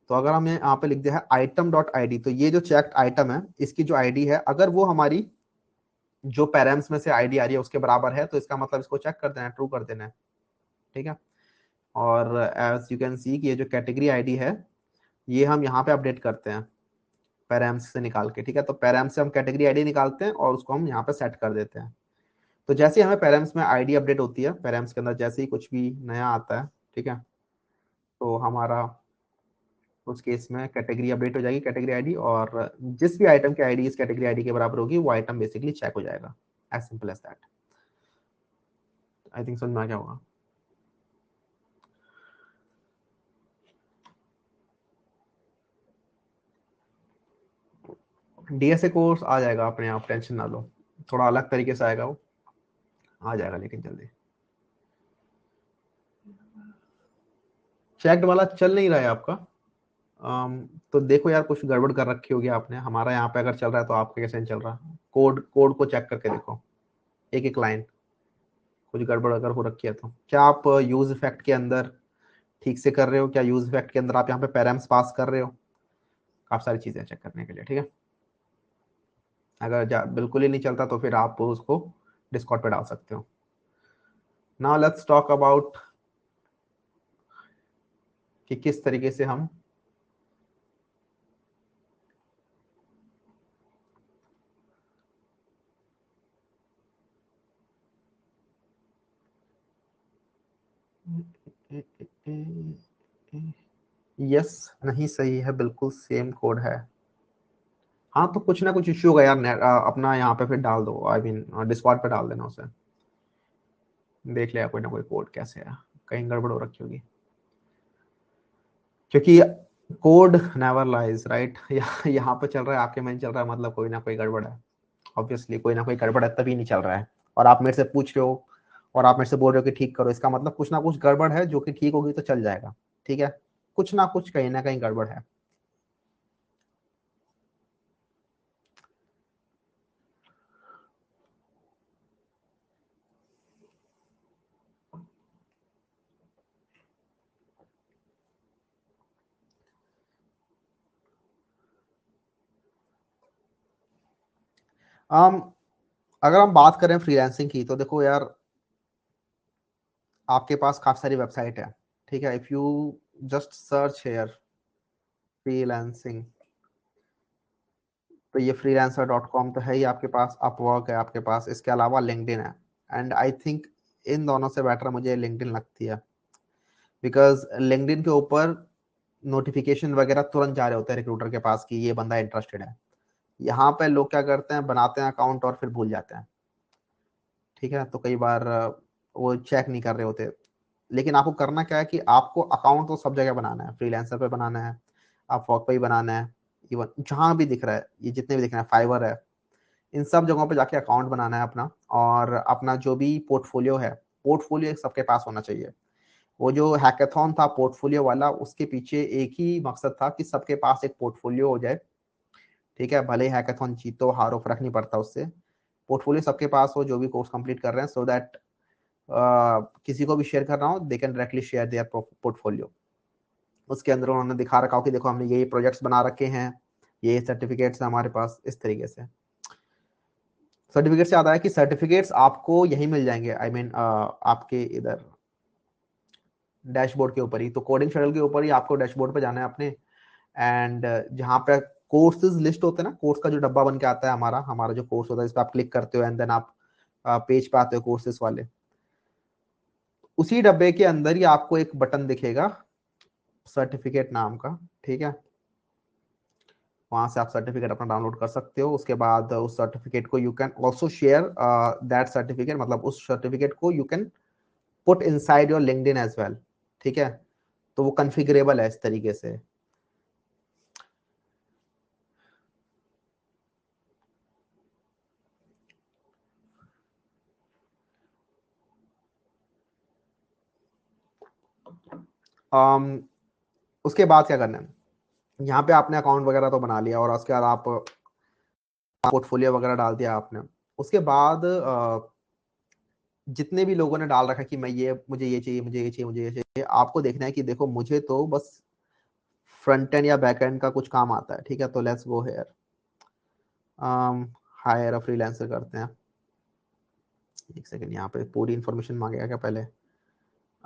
तो अगर हमने यहाँ पे लिख दिया है आइटम डॉट आईडी, तो ये जो चेक्ड आइटम है इसकी जो आईडी है, अगर वो हमारी जो पैराम्स में से आईडी आ रही है उसके बराबर है, तो इसका मतलब इसको चेक कर देना है, ट्रू कर देना है, ठीक है। और एज यू कैन सी कि ये जो कैटेगरी आईडी है ये हम यहाँ पे अपडेट करते हैं पैराम्स से निकाल के, ठीक है। तो पैराम्स से हम कैटेगरी आईडी निकालते हैं और उसको हम यहाँ पे सेट कर देते हैं। तो जैसे ही हमें पैराम्स में आईडी अपडेट होती है, पैराम्स के अंदर जैसे ही कुछ भी नया आता है, ठीक है, तो हमारा उस केस में कैटेगरी अपडेट हो जाएगी, कैटेगरी आईडी, और जिस भी आइटम की आईडी इस कैटेगरी आईडी के बराबर होगी वो आइटम बेसिकली चेक हो जाएगा। As simple as that. I think समझ में आ गया होगा। डीएसए कोर्स आ जाएगा अपने आप, टेंशन ना लो। थोड़ा अलग तरीके से आएगा वो, आ जाएगा लेकिन जल्दी। चेक्ड वाला चल नहीं रहा है आपका। तो देखो यार कुछ गड़बड़ कर रखी होगी आपने। हमारा यहाँ पे अगर चल रहा है तो आपका कैसे नहीं चल रहा। कोड कोड को चेक करके देखो, एक एक लाइन, कुछ गड़बड़ अगर हो रखी है तो। क्या आप यूज इफेक्ट के अंदर ठीक से कर रहे हो, क्या यूज इफेक्ट के अंदर आप यहाँ पे पैराम्स पास कर रहे हो, काफी सारी चीजें चेक करने के लिए, ठीक है। अगर बिल्कुल ही नहीं चलता तो फिर आप उसको डिस्कॉर्ड पे डाल सकते हो। नाउ लेट्स टॉक अबाउट कि किस तरीके से हम यस नहीं सही है, बिल्कुल सेम कोड है। हाँ तो कुछ ना कुछ इश्यू होगा यार, अपना यहाँ पे फिर डाल दो, आई मीन डिस्कॉर्ड पे डाल देना उसे, देख लिया कोई ना कोई कोड कैसे है, कहीं गड़बड़ हो रखी होगी। क्योंकि कोड नेवर लाइज राइट, यहाँ पे चल रहा है आपके में चल रहा है, मतलब कोई ना कोई गड़बड़ है। ऑब्वियसली कोई ना कोई गड़बड़ है तभी नहीं चल रहा है। और आप मेरे से पूछ रहे हो और आप मेरे से बोल रहे हो कि ठीक करो, इसका मतलब कुछ ना कुछ गड़बड़ है जो कि ठीक होगी तो चल जाएगा, ठीक है। कुछ ना कुछ कहीं ना कहीं गड़बड़ है। um, अगर हम बात करें फ्रीलांसिंग की तो देखो यार, आपके पास काफी सारी वेबसाइट है, ठीक है। If you just search here freelancing, तो ये freelancer.com तो है ही आपके पास, अपवर्क है आपके पास, इसके अलावा लिंक्डइन है। एंड आई थिंक इन दोनों से बेटर मुझे लिंक्डइन लगती है, बिकॉज लिंक्डइन के ऊपर नोटिफिकेशन वगैरह तुरंत जा रहे होते हैं रिक्रूटर के पास कि ये बंदा इंटरेस्टेड है। यहाँ पे लोग क्या करते हैं, बनाते हैं अकाउंट और फिर भूल जाते हैं, ठीक है। तो कई बार वो चेक नहीं कर रहे होते। लेकिन आपको करना क्या है कि आपको अकाउंट तो सब जगह बनाना है, फ्रीलांसर पे बनाना है, अपवर्क पे ही बनाना है, इवन जहां भी दिख रहा है, ये जितने भी दिख रहे हैं, फाइवर है, इन सब जगहों पे जाके अकाउंट बनाना है अपना। और अपना जो भी पोर्टफोलियो है, पोर्टफोलियो सबके पास होना चाहिए। वो जो हैकाथॉन था पोर्टफोलियो वाला, उसके पीछे एक ही मकसद था कि सबके पास एक पोर्टफोलियो हो जाए। ठीक है, भले ही हैकाथॉन जीतो हारो फर्क नहीं पड़ता उससे, पोर्टफोलियो सबके पास हो जो भी कोर्स कंप्लीट कर रहे हैं, सो दैट किसी को भी शेयर कर रहा हूँ, they can directly share their portfolio. उसके अंदर उन्होंने दिखा रखा हो कि देखो हमने ये प्रोजेक्ट्स बना रखे हैं, ये सर्टिफिकेट्स है हमारे पास, इस तरीके से। सर्टिफिकेट से आता है कि सर्टिफिकेट्स आपको यही मिल जाएंगे, आई मीन आपके इधर डैशबोर्ड के ऊपर ही, तो कोडिंग शटल के ऊपर ही आपको डैशबोर्ड पे जाना है अपने। एंड जहाँ पे कोर्सेज लिस्ट होते हैं ना, कोर्स का जो डब्बा बन के आता है हमारा हमारा जो कोर्स होता है, इस पर आप क्लिक करते हो एंड देन आप पेज पे आते हो कोर्सेज वाले। उसी डब्बे के अंदर ही आपको एक बटन दिखेगा सर्टिफिकेट नाम का। ठीक है, वहां से आप सर्टिफिकेट अपना डाउनलोड कर सकते हो। उसके बाद उस सर्टिफिकेट को you can also share that certificate, मतलब उस सर्टिफिकेट को you can put inside your LinkedIn as well. ठीक है, तो वो कॉन्फ़िगरेबल है इस तरीके से। um, उसके बाद क्या करना है, यहाँ पे आपने अकाउंट वगैरह तो बना लिया और उसके बाद आप पोर्टफोलियो वगैरह डाल दिया आपने। उसके बाद जितने भी लोगों ने डाल रखा कि मैं ये मुझे ये चाहिए, मुझे ये चाहिए, मुझे ये चाहिए, आपको देखना है कि देखो मुझे तो बस फ्रंट एंड या बैक एंड का कुछ काम आता है। ठीक है, तो let's go here, higher a freelancer करते हैं। एक सेकंड, यहाँ पे पूरी इंफॉर्मेशन मांगेगा क्या पहले?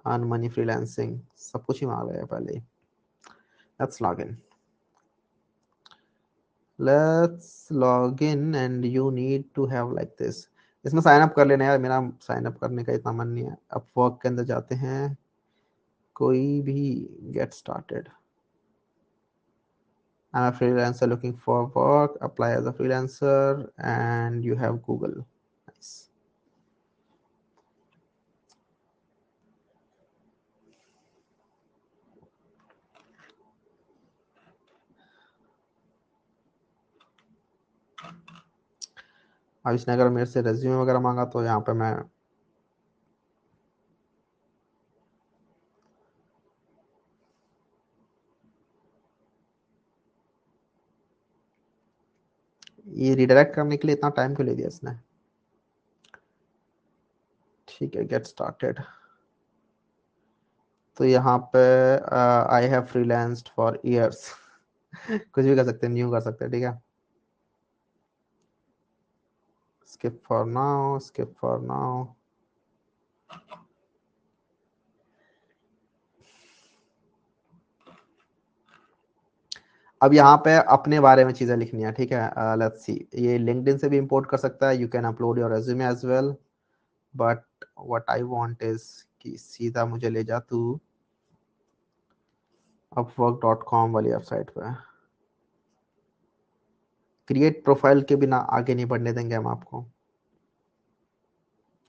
अर्न मनी फ्रीलांसिंग, सब कुछ ही मांग रहा है पहले ही। Let's log in, let's log in and you need to have like this. इसमें साइन अप कर लेना यार, मेरा साइन अप करने का इतना मन नहीं है। अब वर्क के अंदर जाते हैं, कोई भी get started. I'm a freelancer looking for work, apply as a freelancer and you have Google. Nice. अब इसने अगर मेरे से रेज्यूमे वगैरह मांगा तो यहाँ पे मैं ये रिडायरेक्ट करने के लिए इतना टाइम क्यों ले दिया इसने? ठीक है, गेट स्टार्टेड। तो यहाँ पे आई हैव फ्रीलांस्ड फॉर इयर्स कुछ भी कर सकते हैं, न्यू कर सकते हैं। ठीक है, skip for now, skip for now. अब यहाँ पे अपने बारे में चीजें लिखनी है। ठीक है, लेट्स सी, ये लिंक्डइन से भी इंपोर्ट कर सकता है, you can upload your resume as well, but what I want is कि सीधा मुझे ले जा तू upwork.com वाली वेबसाइट पे। क्रिएट प्रोफाइल के बिना आगे नहीं बढ़ने देंगे हम आपको।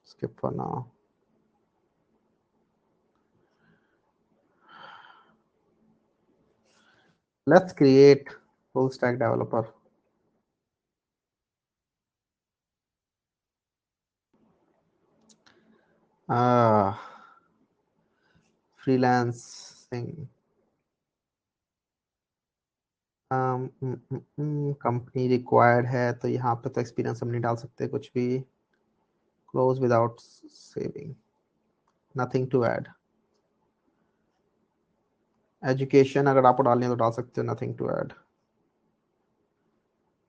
Skip for now. Let's create full stack developer. Freelancing, company required है तो यहाँ पे तो एक्सपीरियंस हम नहीं डाल सकते कुछ भी। Close without saving, nothing to add. Education अगर आपको डालनी है तो डाल सकते हो, nothing to add.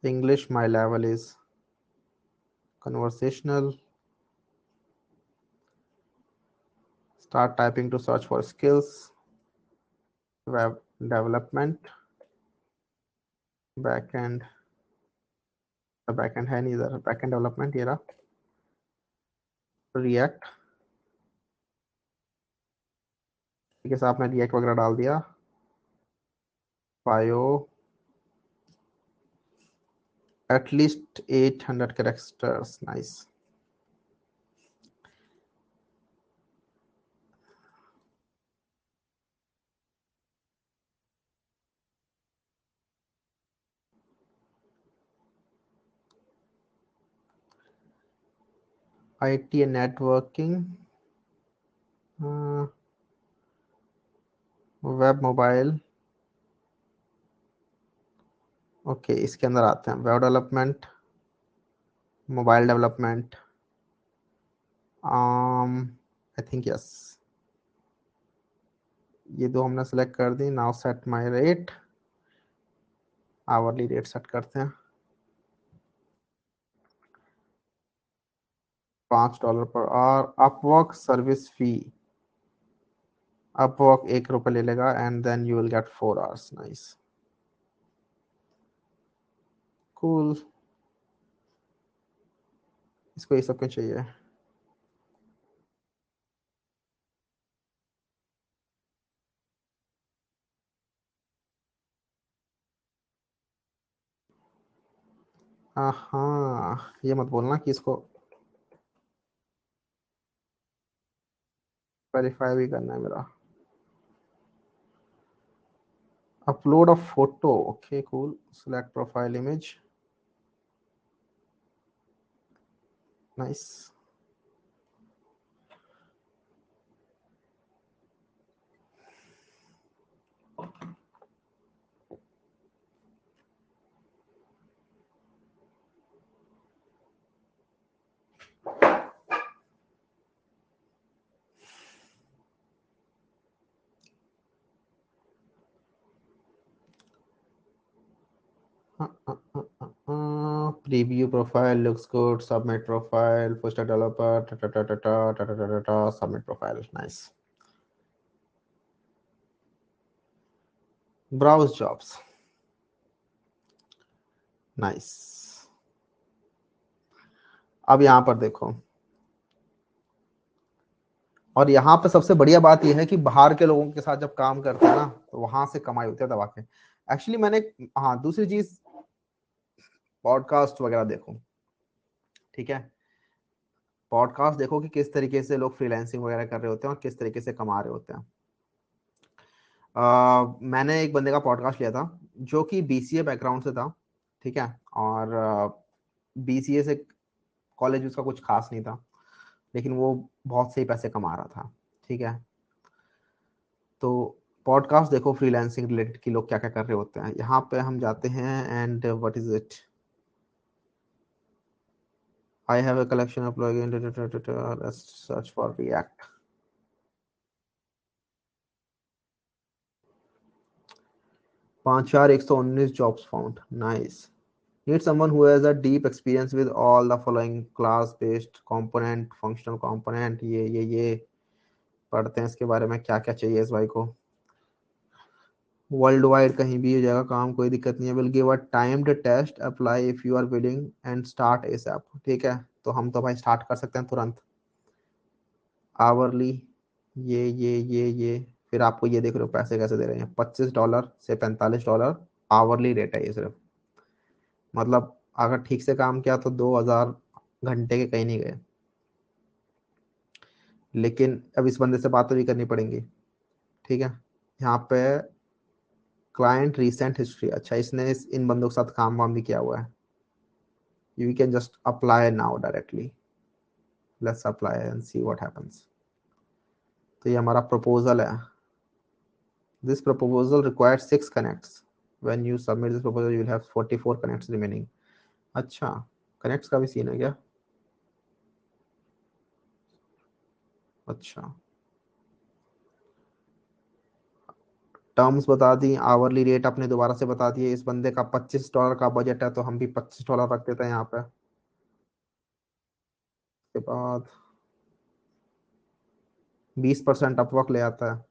English my level is conversational. Start typing to search for skills. Web development, backend, backend है नहीं इधर, backend development ये रहा, React। ठीक है, साहब आपने React वगैरह डाल दिया। Bio, at least 800 characters, nice। IT and networking, web mobile. Okay, इसके अंदर आते हैं web development, mobile development. I think yes, ये दो हमने सेलेक्ट कर दी। Now set my rate, hourly rate set करते हैं $5 per hour. Upwork service fee, Upwork ₹1 ले लेगा and then you will get 4 hours। Nice, cool. इसको ये सब क्यों चाहिए? हाँ, ये मत बोलना कि इसको वेरीफाई भी करना है मेरा। Upload a photo, okay cool. Select profile image, nice. Preview profile looks good, submit profile, post developer, submit profile, nice. Browse jobs, nice. अब यहाँ पर देखो, और यहाँ पे सबसे बढ़िया बात यह है कि बाहर के लोगों के साथ जब काम करते हैं ना, तो वहां से कमाई होती है दबा के। एक्चुअली मैंने, हाँ दूसरी चीज, पॉडकास्ट वगैरह देखो, ठीक है। पॉडकास्ट देखो कि किस तरीके से लोग फ्रीलांसिंग वगैरह कर रहे होते हैं और किस तरीके से कमा रहे होते हैं। मैंने एक बंदे का पॉडकास्ट लिया था जो कि बीसीए बैकग्राउंड से था, ठीक है। और बीसीए से कॉलेज उसका कुछ खास नहीं था, लेकिन वो बहुत सही पैसे कमा रहा था, ठीक है। तो पॉडकास्ट देखो फ्रीलांसिंग रिलेटेड कि लोग क्या क्या कर रहे होते हैं। यहाँ पे हम जाते हैं and what is it, I have a collection of plugin, let's search for react. 5,119 jobs found, nice। Need someone who has a deep experience with all the following: class based component, functional component। ये पढ़ते हैं इसके बारे में क्या क्या चाहिए इस भाई को। वर्ल्ड वाइड कहीं भी हो जाएगा काम, कोई दिक्कत नहीं है। Will give a timed test, apply if you are willing and start ASAP, ठीक है। तो हम तो भाई स्टार्ट कर सकते हैं तुरंत। आवरली, ये फिर आपको ये देख रहे हो पैसे कैसे दे रहे हैं, $25 से $45 आवरली रेट है ये सिर्फ। मतलब अगर ठीक से काम किया तो 2,000 घंटे के कहीं नहीं गए। लेकिन अब इस बंदे से बातें भी करनी पड़ेंगी, ठीक है। यहाँ पे क्लाइंट रिसेंट हिस्ट्री, अच्छा इसने इन बंदों के साथ काम वाम भी किया हुआ है। You can just apply now directly, let's apply and see what happens. तो ये हमारा प्रपोजल है। This proposal required 6 connects। When you submit this proposal you will have 44 connects remaining. अच्छा, कनेक्ट्स का भी सीन है क्या? अच्छा, टर्म्स बता दी, आवरली रेट आपने दोबारा से बता दिए। इस बंदे का $25 का बजट है, तो हम भी $25 रख देते हैं यहाँ पे। उसके बाद 20% अपवर्क ले आता है।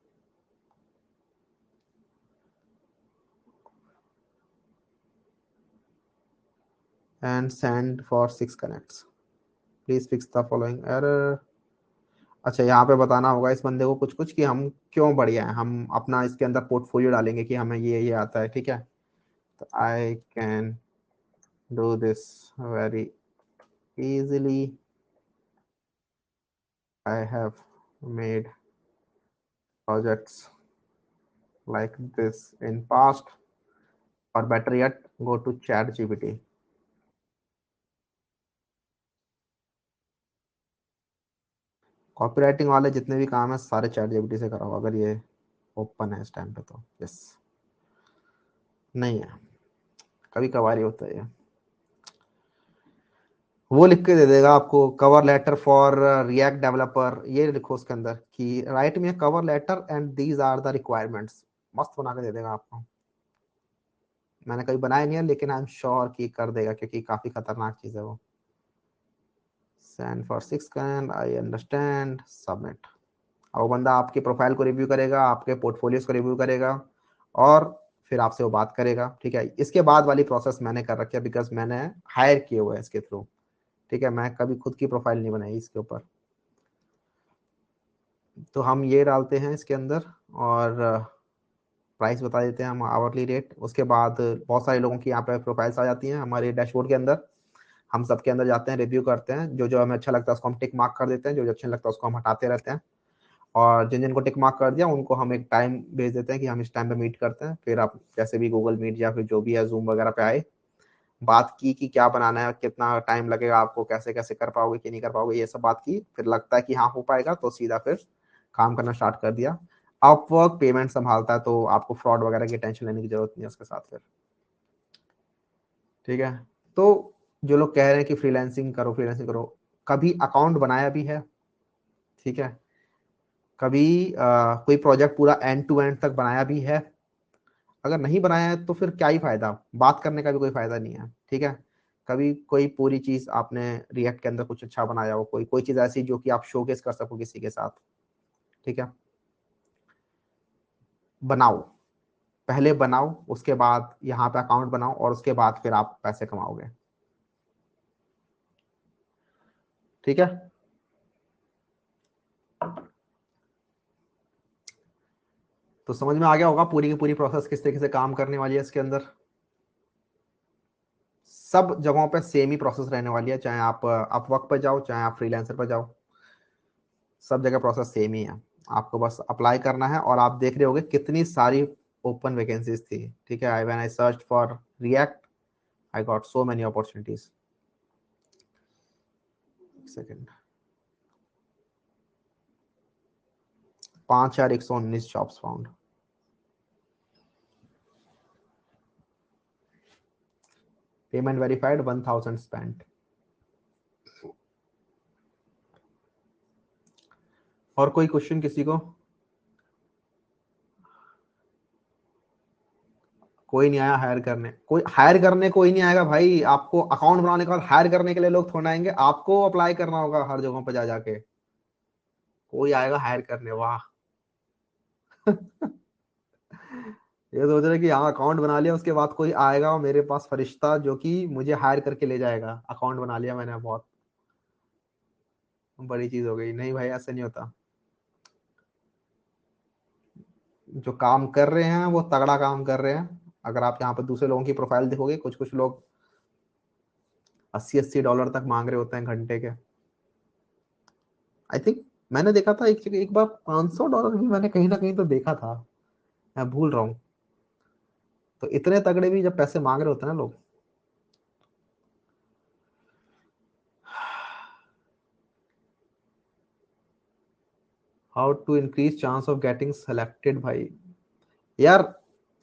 And send for 6 connects, please fix the following error. अच्छा, यहाँ पे बताना होगा इस बंदे को कुछ कुछ कि हम क्यों बढ़िया हैं। हम अपना इसके अंदर पोर्टफोलियो डालेंगे कि हमें ये आता है, ठीक है। तो I can do this very easily, I have made projects like this in past, or better yet go to chat gpt। Copywriting वाले जितने भी काम है सारे चैट जीपीटी से कराओ, अगर ये ओपन है इस टाइम पे तो। यस, नहीं है, कभी कभार ही होता है ये। वो लिख के दे देगा आपको, cover letter for React developer, ये लिखो उसके अंदर कि write me cover letter and these are the requirements. मस्त बना के दे देगा आपको। मैंने कभी बनाया नहीं है, लेकिन आई एम श्योर कि कर देगा, क्योंकि काफी खतरनाक चीज है वो। Send for 6 I understand, submit. अब वो बंदा आपके प्रोफाइल को रिव्यू करेगा, आपके पोर्टफोलियोज को रिव्यू करेगा, और फिर आपसे वो बात करेगा। ठीक है, इसके बाद वाली प्रोसेस मैंने कर रखी है, बिकॉज मैंने हायर किए हुए हैं इसके थ्रू। ठीक है, मैं कभी खुद की प्रोफाइल नहीं बनाई इसके ऊपर। तो हम ये डालते हैं इसके अंदर, और प्राइस बता देते हैं हम, आवरली रेट। उसके बाद बहुत सारे लोगों की यहाँ पे प्रोफाइल्स आ जाती हैं हमारे डैशबोर्ड के अंदर। हम सबके अंदर जाते हैं, रिव्यू करते हैं, जो जो हमें अच्छा लगता है उसको हम टिक मार्क कर देते हैं, जो जो अच्छा लगता है उसको हम हटाते रहते हैं। और जिन जिनको टिक मार्क कर दिया उनको हम एक टाइम भेज देते हैं कि हम इस टाइम पे मीट करते हैं। फिर आप जैसे भी गूगल मीट या फिर जो भी है जूम वगैरह पे आए, बात की कि क्या बनाना है, कितना टाइम लगेगा आपको, कैसे कैसे कर पाओगे कि नहीं कर पाओगे, ये सब बात की। फिर लगता है कि हाँ हो पाएगा, तो सीधा फिर काम करना स्टार्ट कर दिया। अपवर्क पेमेंट संभालता है, तो आपको फ्रॉड वगैरह की टेंशन लेने की जरूरत नहीं है उसके साथ फिर। ठीक है, तो जो लोग कह रहे हैं कि फ्रीलांसिंग करो फ्रीलांसिंग करो, कभी अकाउंट बनाया भी है? ठीक है, कभी कोई प्रोजेक्ट पूरा एंड टू एंड तक बनाया भी है? अगर नहीं बनाया है तो फिर क्या ही फायदा, बात करने का भी कोई फायदा नहीं है। ठीक है, कभी कोई पूरी चीज आपने रिएक्ट के अंदर कुछ अच्छा बनाया हो, कोई कोई चीज ऐसी जो कि आप शोकेस कर सको किसी के साथ। ठीक है, बनाओ, पहले बनाओ, उसके बाद यहाँ पे अकाउंट बनाओ, और उसके बाद फिर आप पैसे कमाओगे। ठीक है, तो समझ में आ गया होगा पूरी की पूरी प्रोसेस किस तरीके से काम करने वाली है इसके अंदर। सब जगहों पे सेम ही प्रोसेस रहने वाली है, चाहे आप अपवर्क पे जाओ, चाहे आप फ्रीलांसर पे जाओ, सब जगह प्रोसेस सेम ही है। आपको बस अप्लाई करना है, और आप देख रहे होगे कितनी सारी ओपन वैकेंसीज थी। ठीक है, when I search for react, I got so many opportunities. Second, 5,119 jobs found. Payment verified, 1,000 spent. और कोई क्वेश्चन किसी को? कोई नहीं आया हायर करने, कोई हायर करने कोई नहीं आएगा भाई। आपको अकाउंट बनाने के बाद हायर करने के लिए लोग थोड़ा आएंगे, आपको अप्लाई करना होगा हर जगहों पर जा जाके। कोई आएगा हायर करने? वाह। ये सोच रहे कि हाँ अकाउंट बना लिया, उसके बाद कोई आएगा मेरे पास फरिश्ता जो कि मुझे हायर करके ले जाएगा। अकाउंट बना लिया मैंने, बहुत बड़ी चीज हो गई। नहीं भाई, ऐसे नहीं होता। जो काम कर रहे हैं वो तगड़ा काम कर रहे हैं। अगर आप यहाँ पर दूसरे लोगों की प्रोफाइल देखोगे, कुछ कुछ लोग 80-80 डॉलर तक मांग रहे होते हैं घंटे के। आई थिंक मैंने देखा था एक एक बार $500 भी मैंने कहीं ना कहीं तो देखा था, मैं भूल रहा हूँ। तो इतने तगड़े भी जब पैसे मांग रहे होते हैं ना लोग। How to increase chance of getting selected भाई? यार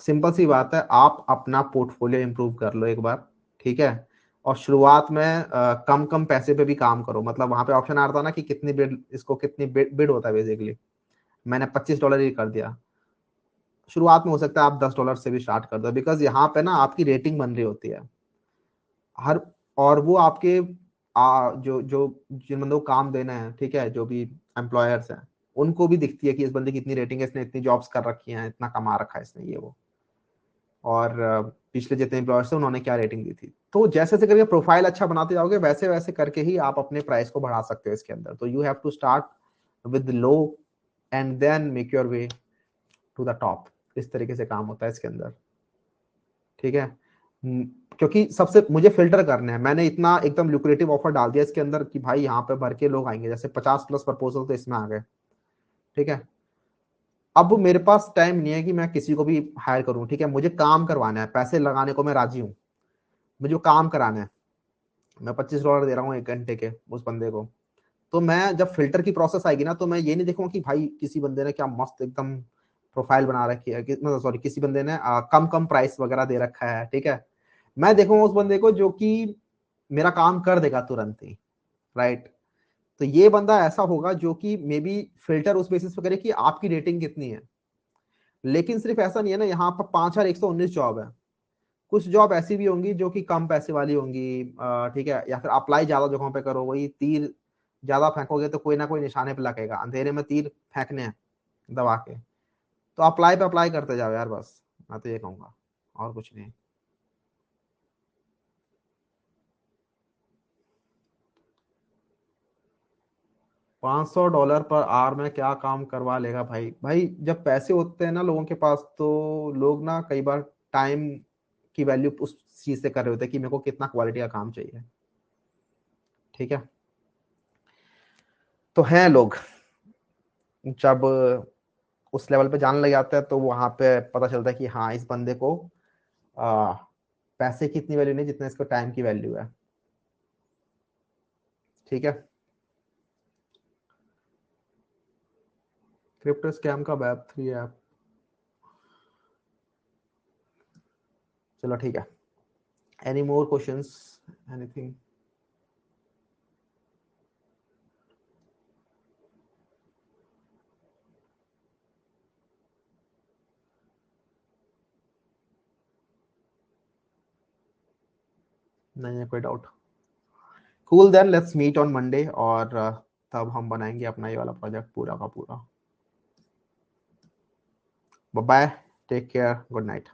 सिंपल सी बात है, आप अपना पोर्टफोलियो इंप्रूव कर लो एक बार। ठीक है, और शुरुआत में कम कम पैसे पे भी काम करो। मतलब वहां पे ऑप्शन आ रहा था ना कि कितनी बिड, इसको कितनी बिड होता है बेसिकली। मैंने $25 ही कर दिया। शुरुआत में हो सकता है आप $10 से भी स्टार्ट कर दो, बिकॉज यहाँ पे ना आपकी रेटिंग बन रही होती है हर। और वो आपके जो जो जिन बंदों को काम देना है, ठीक है, जो भी एम्प्लॉयर्स हैं, उनको भी दिखती है कि इस बंदे की इतनी रेटिंग है, इसने इतनी जॉब्स कर रखी हैं, इतना कमा रखा है इसने, ये वो। और पिछले जितने एम्प्लॉयर्स थे उन्होंने क्या रेटिंग दी थी। तो जैसे जैसे करके प्रोफाइल अच्छा बनाते जाओगे, वैसे वैसे करके ही आप अपने प्राइस को बढ़ा सकते हो इसके अंदर। तो you have to start with low and then make your way to the top. इस तरीके से काम होता है इसके अंदर। ठीक है, क्योंकि सबसे मुझे फिल्टर करने हैं, मैंने इतना एकदम लुक्रेटिव ऑफर डाल दिया इसके अंदर कि भाई यहाँ पे भर के लोग आएंगे, जैसे 50+ प्रपोजल तो इसमें आ गए। ठीक है, अब मेरे पास टाइम नहीं है कि मैं किसी को भी हायर करूं। ठीक है, मुझे काम करवाना है, पैसे लगाने को मैं राजी हूँ, मुझे काम कराना है। मैं $25 दे रहा हूँ 1 घंटे के उस बंदे को, तो मैं जब फिल्टर की प्रोसेस आएगी ना, तो मैं ये नहीं देखूंगा कि भाई किसी बंदे ने क्या मस्त एकदम प्रोफाइल बना रखी है, मतलब सॉरी किसी बंदे ने कम कम प्राइस वगैरह दे रखा है, ठीक है। मैं देखूंगा उस बंदे को जो कि मेरा काम कर देगा तुरंत ही, राइट। तो ये बंदा ऐसा होगा जो कि मे बी फिल्टर उस बेसिस पे करे कि आपकी रेटिंग कितनी है। लेकिन सिर्फ ऐसा नहीं है ना, यहाँ पर 5,119 जॉब है। कुछ जॉब ऐसी भी होंगी जो कि कम पैसे वाली होंगी, ठीक है, या फिर अप्लाई ज्यादा जगहों पे करो, वही तीर ज्यादा फेंकोगे तो कोई ना कोई निशाने पे लगेगा, अंधेरे में तीर फेंकने हैं दबा के। तो अप्लाई पे अप्लाई करते जाओ यार, बस मैं तो ये कहूंगा, और कुछ नहीं। $500 पर आवर में क्या काम करवा लेगा भाई। भाई जब पैसे होते हैं ना लोगों के पास, तो लोग ना कई बार टाइम की वैल्यू उस चीज से कर रहे होते हैं कि मेरे को कितना क्वालिटी का काम चाहिए, ठीक है। तो हैं लोग, जब उस लेवल पे जाने लग जाते हैं तो वहां पे पता चलता है कि हाँ इस बंदे को आ, पैसे की इतनी वैल्यू नहीं जितना इसको टाइम की वैल्यू है, ठीक है। क्रिप्टो स्कैम का Web3 ऐप, चलो ठीक है। Any more questions, anything? नहीं है कोई doubt? Cool, then let's meet on Monday, और तब हम बनाएंगे अपना ये वाला प्रोजेक्ट पूरा का पूरा। Bye, take care, good night.